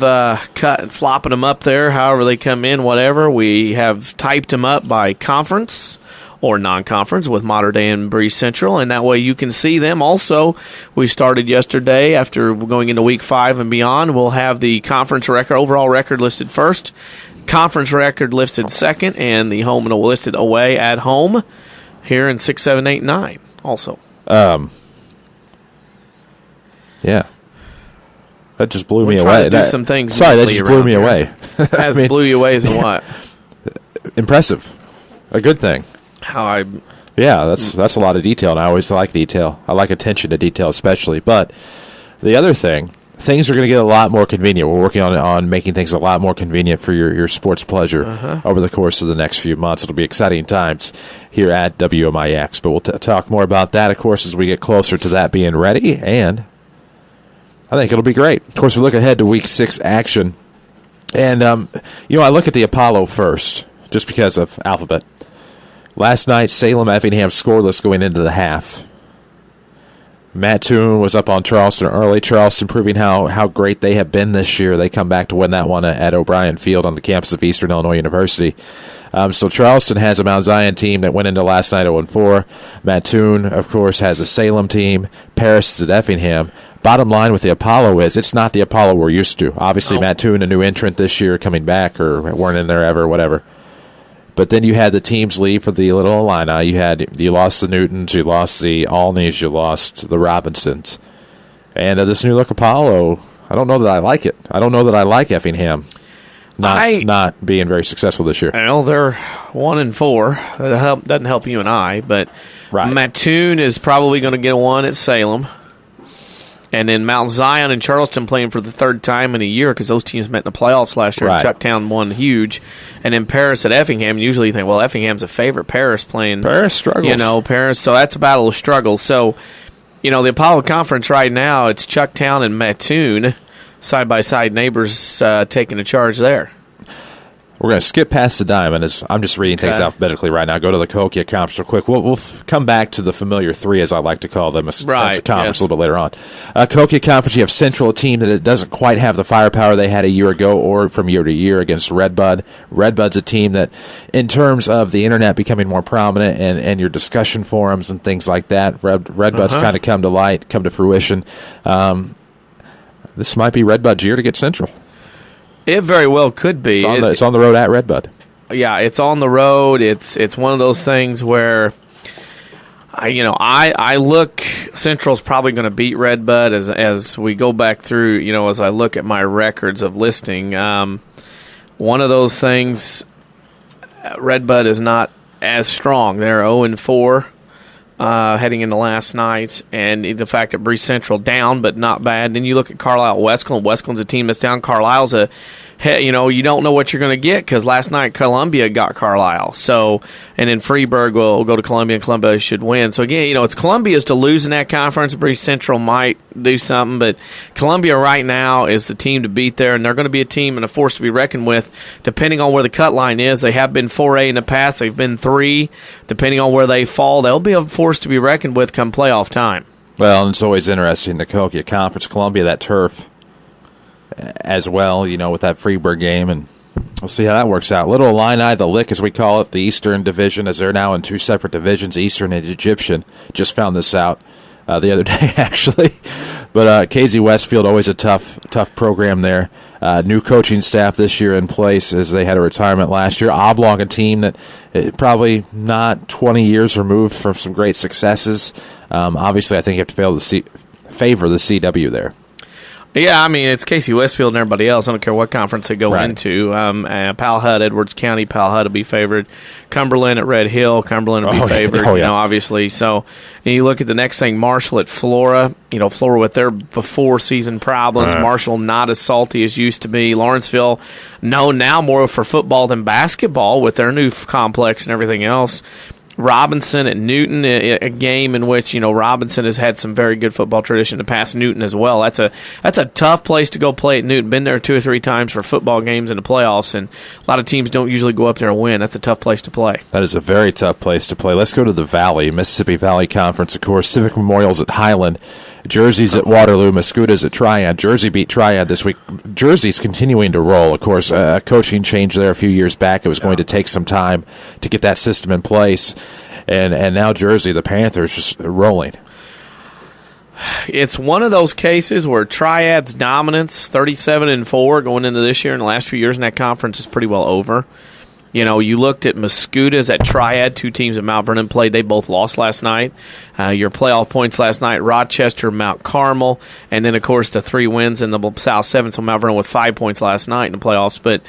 slopping them up there, however they come in, whatever, we have typed them up by conference or non-conference with Mater Dei and Breeze Central, and that way you can see them. Also, we started yesterday. After going into Week 5 and beyond, we'll have the conference record, overall record listed first, conference record listed second, and the home and listed away at home here in 6, 7, 8, 9 also. Yeah. That just blew We're me trying away. to do some things Sorry, that just blew me here. away. As blew you away as in what? Impressive. A good thing. Yeah, that's a lot of detail, and I always like detail. I like attention to detail especially. But the other thing, things are going to get a lot more convenient. We're working on making things a lot more convenient for your sports pleasure over the course of the next few months. It'll be exciting times here at WMIX. But we'll talk more about that, of course, as we get closer to that being ready, and I think it'll be great. Of course, we look ahead to Week 6 action, and I look at the Apollo first, just because of alphabet. Last night, Salem-Effingham scoreless going into the half. Mattoon was up on Charleston early. Charleston proving how great they have been this year. They come back to win that one at O'Brien Field on the campus of Eastern Illinois University. So Charleston has a Mount Zion team that went into last night 0-4. Mattoon, of course, has a Salem team. Paris is at Effingham. Bottom line with the Apollo is it's not the Apollo we're used to. Obviously, Mattoon, a new entrant this year, coming back or weren't in there ever, whatever. But then you had the teams leave for the Little Illini. You lost the Newtons, you lost the Olneys, you lost the Robinsons. And this new look Apollo, I don't know that I like it. I don't know that I like Effingham not being very successful this year. I know they're 1-4. That doesn't help you and I, but Mattoon is probably going to get one at Salem. And then Mount Zion and Charleston playing for the third time in a year because those teams met in the playoffs last year. Chucktown won huge. And then Paris at Effingham. Usually you think, well, Effingham's a favorite. Paris playing. Paris struggles. Paris. So that's a battle of struggles. So, the Apollo Conference right now, it's Chucktown and Mattoon, side-by-side neighbors taking the charge there. We're going to skip past the diamond as I'm just reading things alphabetically right now. Go to the Cahokia Conference real quick. We'll come back to the familiar three, as I like to call them, as a conference a little bit later on. Cahokia Conference, you have Central, a team that it doesn't quite have the firepower they had a year ago or from year to year against Redbud. Redbud's a team that, in terms of the internet becoming more prominent and your discussion forums and things like that, Redbud's kind of come to fruition. This might be Redbud's year to get Central. It very well could be. It's on the road at Redbud. Yeah, it's on the road. It's one of those things where, I look. Central's probably going to beat Redbud as we go back through. As I look at my records of listing, one of those things. Redbud is not as strong. They're 0-4. Heading into last night, and the fact that Breeze Central down, but not bad. Then you look at Carlisle-Westcombe. Westcomb's a team that's down. Carlisle's you don't know what you're going to get because last night Columbia got Carlisle. So, and then Freeburg will go to Columbia, and Columbia should win. So again, it's Columbia's to lose in that conference. Breeze Central might do something, but Columbia right now is the team to beat there, and they're going to be a team and a force to be reckoned with, depending on where the cut line is. They have been 4A in the past. They've been 3. Depending on where they fall, they'll be a force to be reckoned with come playoff time. Well, and it's always interesting, the Cahokia Conference, Columbia, that turf as well, with that Freeburg game, and we'll see how that works out. Little Illini, the Lick, as we call it, the Eastern Division, as they're now in 2 separate divisions, Eastern and Egyptian. Just found this out the other day, actually. But KZ Westfield, always a tough program there. New coaching staff this year in place as they had a retirement last year. Oblong, a team that probably not 20 years removed from some great successes. Obviously, I think you have to favor the CW there. Yeah, I mean, it's Casey Westfield and everybody else. I don't care what conference they go into. Powhut, Edwards County, Powhut will be favored. Cumberland at Red Hill, Cumberland will be favored, obviously. So, and you look at the next thing, Marshall at Flora. Flora with their before-season problems. Marshall not as salty as used to be. Lawrenceville known now more for football than basketball with their new complex and everything else. Robinson at Newton, a game in which Robinson has had some very good football tradition to pass Newton as well. That's a tough place to go play at Newton. Been there 2 or 3 times for football games in the playoffs, and a lot of teams don't usually go up there and win. That's a tough place to play. That is a very tough place to play. Let's go to the Valley, Mississippi Valley Conference. Of course, Civic Memorial's at Highland. Jersey's at Waterloo. Mascouta's at Triad. Jersey beat Triad this week. Jersey's continuing to roll. Of course, a coaching change there a few years back. It was going to take some time to get that system in place. And now Jersey, the Panthers, just rolling. It's one of those cases where Triad's dominance, 37-4 going into this year and the last few years in that conference, is pretty well over. You looked at Mascouta's at Triad, 2 teams at Mount Vernon played. They both lost last night. Your playoff points last night, Rochester, Mount Carmel, and then, of course, the 3 wins in the South 7, so Mount Vernon with 5 points last night in the playoffs. But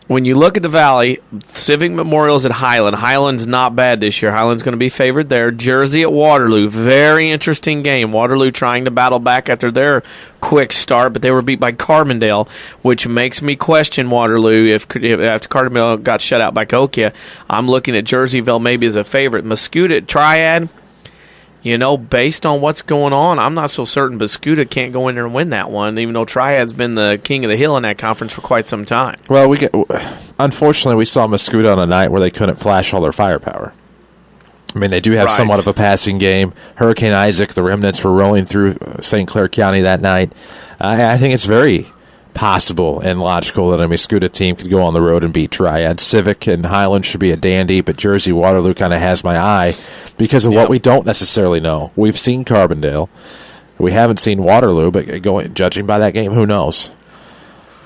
when you look at the Valley, Civic Memorial's at Highland. Highland's not bad this year. Highland's going to be favored there. Jersey at Waterloo. Very interesting game. Waterloo trying to battle back after their quick start, but they were beat by Carbondale, which makes me question Waterloo. If after Carbondale got shut out by Cahokia, I'm looking at Jerseyville maybe as a favorite. Mascouta at Triad. Based on what's going on, I'm not so certain Mascouta can't go in there and win that one, even though Triad's been the king of the hill in that conference for quite some time. Well, unfortunately, we saw Mascouta on a night where they couldn't flash all their firepower. I mean, they do have somewhat of a passing game. Hurricane Isaac, the remnants were rolling through St. Clair County that night. I think it's very possible and logical that a Mascouta team could go on the road and beat Triad. Civic and Highland should be a dandy, but Jersey Waterloo kind of has my eye because of what we don't necessarily know. We've seen Carbondale. We haven't seen Waterloo, but judging by that game, who knows?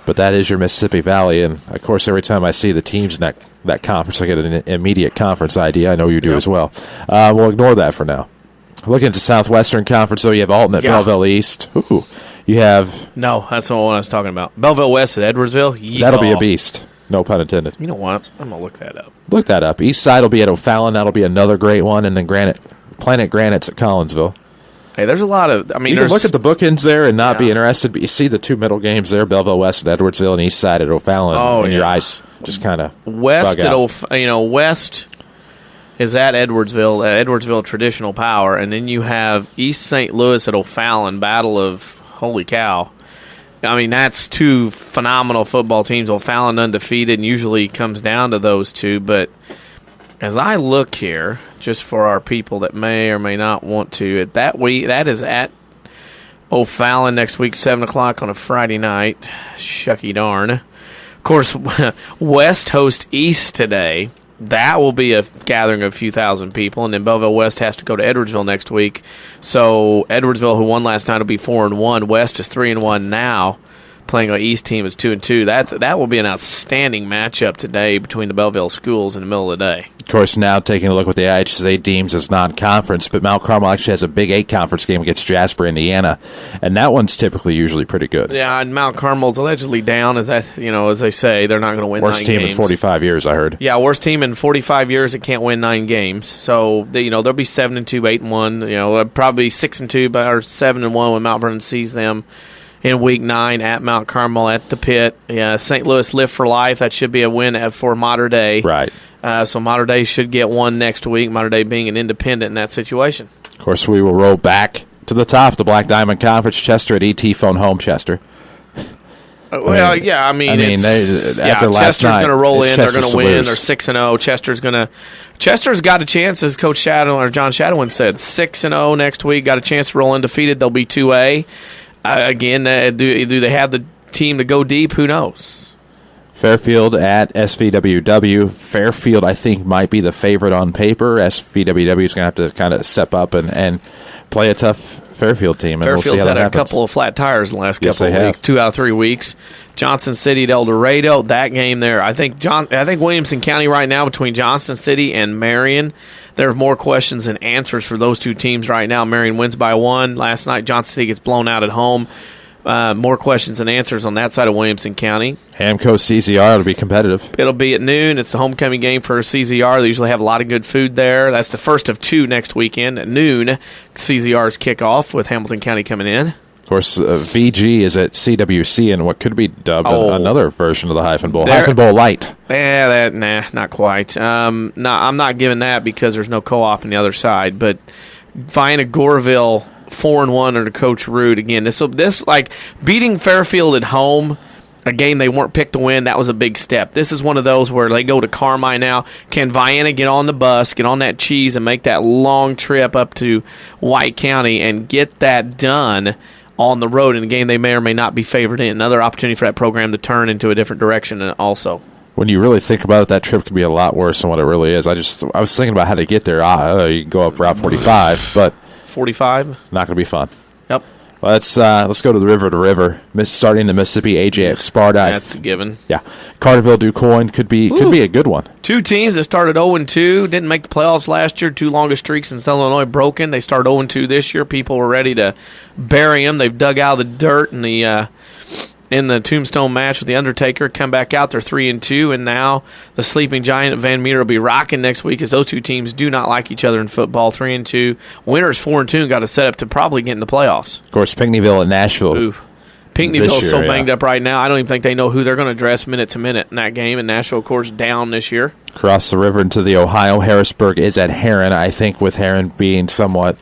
But that is your Mississippi Valley, and, of course, every time I see the teams in that conference, I get an immediate conference idea. I know you do as well. We'll ignore that for now. Looking at the Southwestern Conference, though, you have Alton at Belleville East. Ooh. You have... No, that's the one I was talking about. Belleville West at Edwardsville. That'll be a beast. No pun intended. You know what? I'm going to look that up. Look that up. East Side will be at O'Fallon. That'll be another great one. And then Planet Granite's at Collinsville. Hey, there's a lot of... you can look at the bookends there and not be interested, but you see the 2 middle games there, Belleville West at Edwardsville and East Side at O'Fallon, and your eyes just kind of West bug out. West is at Edwardsville Traditional Power, and then you have East St. Louis at O'Fallon, Battle of... Holy cow. I mean, that's 2 phenomenal football teams. O'Fallon undefeated, and usually comes down to those 2. But as I look here, just for our people that may or may not want to, that is at O'Fallon next week, 7 o'clock on a Friday night. Shucky darn. Of course, West hosts East today. That will be a gathering of a few thousand people, and then Belleville West has to go to Edwardsville next week. So Edwardsville, who won last night, will be 4-1. West is 3-1 now. Playing an East team is 2-2. That will be an outstanding matchup today between the Belleville schools in the middle of the day. Of course, now taking a look what the IHSA deems as non-conference, but Mount Carmel actually has a Big 8 conference game against Jasper, Indiana, and that one's typically usually pretty good. Yeah, and Mount Carmel's allegedly down, as they say, they're not going to win 9 games. Worst team in 45 years, I heard. Yeah, worst team in 45 years that can't win 9 games. So they'll be 7-2, 8-1. Probably 6-2, or 7-1 when Mount Vernon sees them in Week 9 at Mount Carmel at the Pit. Yeah, St. Louis Live for Life. That should be a win for Mater Dei. Right. So Mater Dei should get one next week, Mater Dei being an independent in that situation. Of course, we will roll back to the top, the Black Diamond Conference. Chester at ET phone home, Chester. After last Chester's going to roll in. They're going to win. They're 6-0. Chester's got a chance, as Coach John Shadowens said, 6-0 next week. Got a chance to roll undefeated. They'll be 2A. Again, do they have the team to go deep? Who knows? Fairfield at SVWW. Fairfield, I think, might be the favorite on paper. SVWW is going to have to kind of step up and play a tough Fairfield team, and Fairfield's we'll see how that had a happens. couple of flat tires in the last Yes, couple they of have. weeks, 2 out of 3 weeks. Johnson City at El Dorado, that game there. I think Williamson County right now, between Johnson City and Marion, there are more questions than answers for those two teams right now. Marion wins by 1 last night. Johnson City gets blown out at home. More questions than answers on that side of Williamson County. Hamco CZR will be competitive. It'll be at noon. It's the homecoming game for CZR. They usually have a lot of good food there. That's the first of 2 next weekend. At noon, CZR's kickoff with Hamilton County coming in. Of course, VG is at CWC in what could be dubbed another version of the Hyphen Bowl. Hyphen Bowl Light. Not quite. I'm not giving that because there's no co-op on the other side. But Vienna Goreville 4-1 under Coach Root again. This like beating Fairfield at home, a game they weren't picked to win. That was a big step. This is one of those where they go to Carmi now. Can Vienna get on the bus, get on that cheese, and make that long trip up to White County and get that done on the road in a game they may or may not be favored in? Another opportunity for that program to turn into a different direction also. When you really think about it, that trip could be a lot worse than what it really is. I was thinking about how to get there. You can go up Route 45, but 45? Not going to be fun. Yep. Well, let's go to the river. Starting the Mississippi, AJX Sparta. That's a given. Yeah. Carterville DuQuoin could be a good one. 2 teams that started 0-2, didn't make the playoffs last year. 2 longest streaks in Southern Illinois broken. They started 0-2 this year. People were ready to bury them. They've dug out of the dirt in the tombstone match with the Undertaker, come back out. They're 3-2, and now the sleeping giant at Van Meter will be rocking next week, as those 2 teams do not like each other in football. 3-2, winners 4-2, and got a set up to probably get in the playoffs. Of course, Pinckneyville and Nashville. Ooh. Pinckneyville's so banged up right now. I don't even think they know who they're going to dress minute to minute in that game. And Nashville, of course, down this year. Cross the river into the Ohio. Harrisburg is at Heron. I think with Heron being somewhat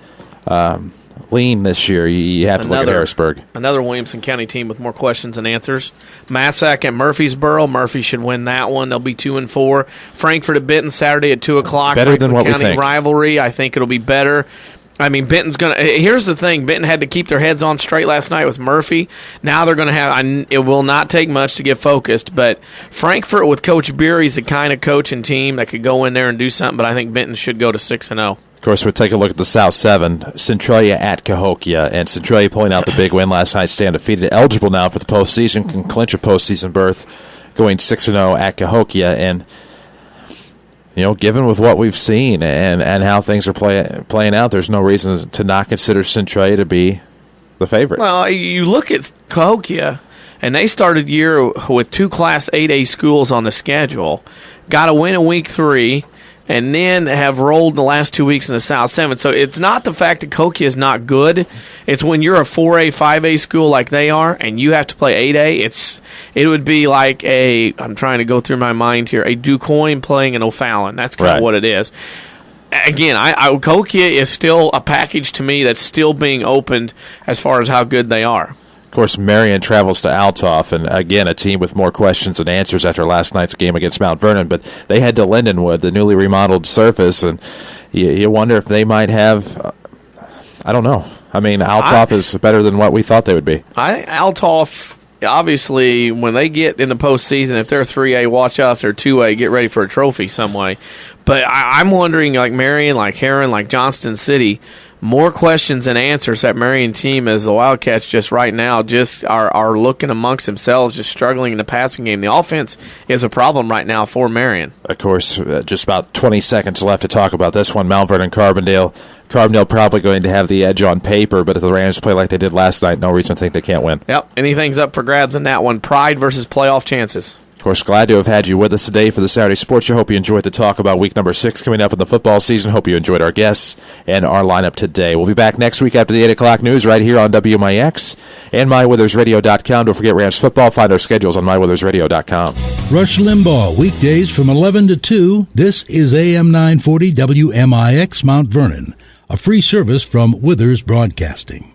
lean this year, you have to look at Harrisburg. Another Williamson County team with more questions than answers. Massac at Murfreesboro. Murphy should win that one. They'll be 2-4. Frankfort at Benton Saturday at 2 o'clock. Better than what we think. Rivalry. I think it'll be better. I mean, Benton's going to... Here's the thing. Benton had to keep their heads on straight last night with Murphy. Now they're going to have... It will not take much to get focused, but Frankfort with Coach Beery's the kind of coach and team that could go in there and do something, but I think Benton should go to 6-0. Of course, we'll take a look at the South 7. Centralia at Cahokia, and Centralia pulling out the big win last night, stay undefeated. Eligible now for the postseason, can clinch a postseason berth, going 6-0 at Cahokia, and... given with what we've seen and how things are playing out, there's no reason to not consider Centralia to be the favorite. Well, you look at Cahokia, and they started year with 2 Class 8A schools on the schedule, got a win in Week 3, and then have rolled the last 2 weeks in the South 7. So it's not the fact that Cahokia is not good. It's when you're a 4A, 5A school like they are, and you have to play 8A, it would be like I'm trying to go through my mind here, a DuQuoin playing an O'Fallon. That's kind of what it is. Again, Cahokia is still a package to me that's still being opened as far as how good they are. Of course, Marion travels to Althoff, and again, a team with more questions than answers after last night's game against Mount Vernon, but they head to Lindenwood, the newly remodeled surface, and you wonder if they might have, I don't know. I mean, Althoff is better than what we thought they would be. Althoff, obviously, when they get in the postseason, if they're 3A, watch out. If they're 2A, get ready for a trophy some way. But I'm wondering, like Marion, like Heron, like Johnston City, more questions than answers. That Marion team, as the Wildcats just right now, just are looking amongst themselves, just struggling in the passing game. The offense is a problem right now for Marion. Of course, just about 20 seconds left to talk about this one. Mount Vernon Carbondale. Carbondale probably going to have the edge on paper, but if the Rams play like they did last night, no reason to think they can't win. Yep, anything's up for grabs in that one. Pride versus playoff chances. Of course, glad to have had you with us today for the Saturday Sports Show. Hope you enjoyed the talk about week number 6 coming up in the football season. Hope you enjoyed our guests and our lineup today. We'll be back next week after the 8 o'clock news right here on WMIX and MyWithersRadio.com. Don't forget Rams football. Find our schedules on MyWithersRadio.com. Rush Limbaugh, weekdays from 11 to 2. This is AM 940 WMIX Mount Vernon, a free service from Withers Broadcasting.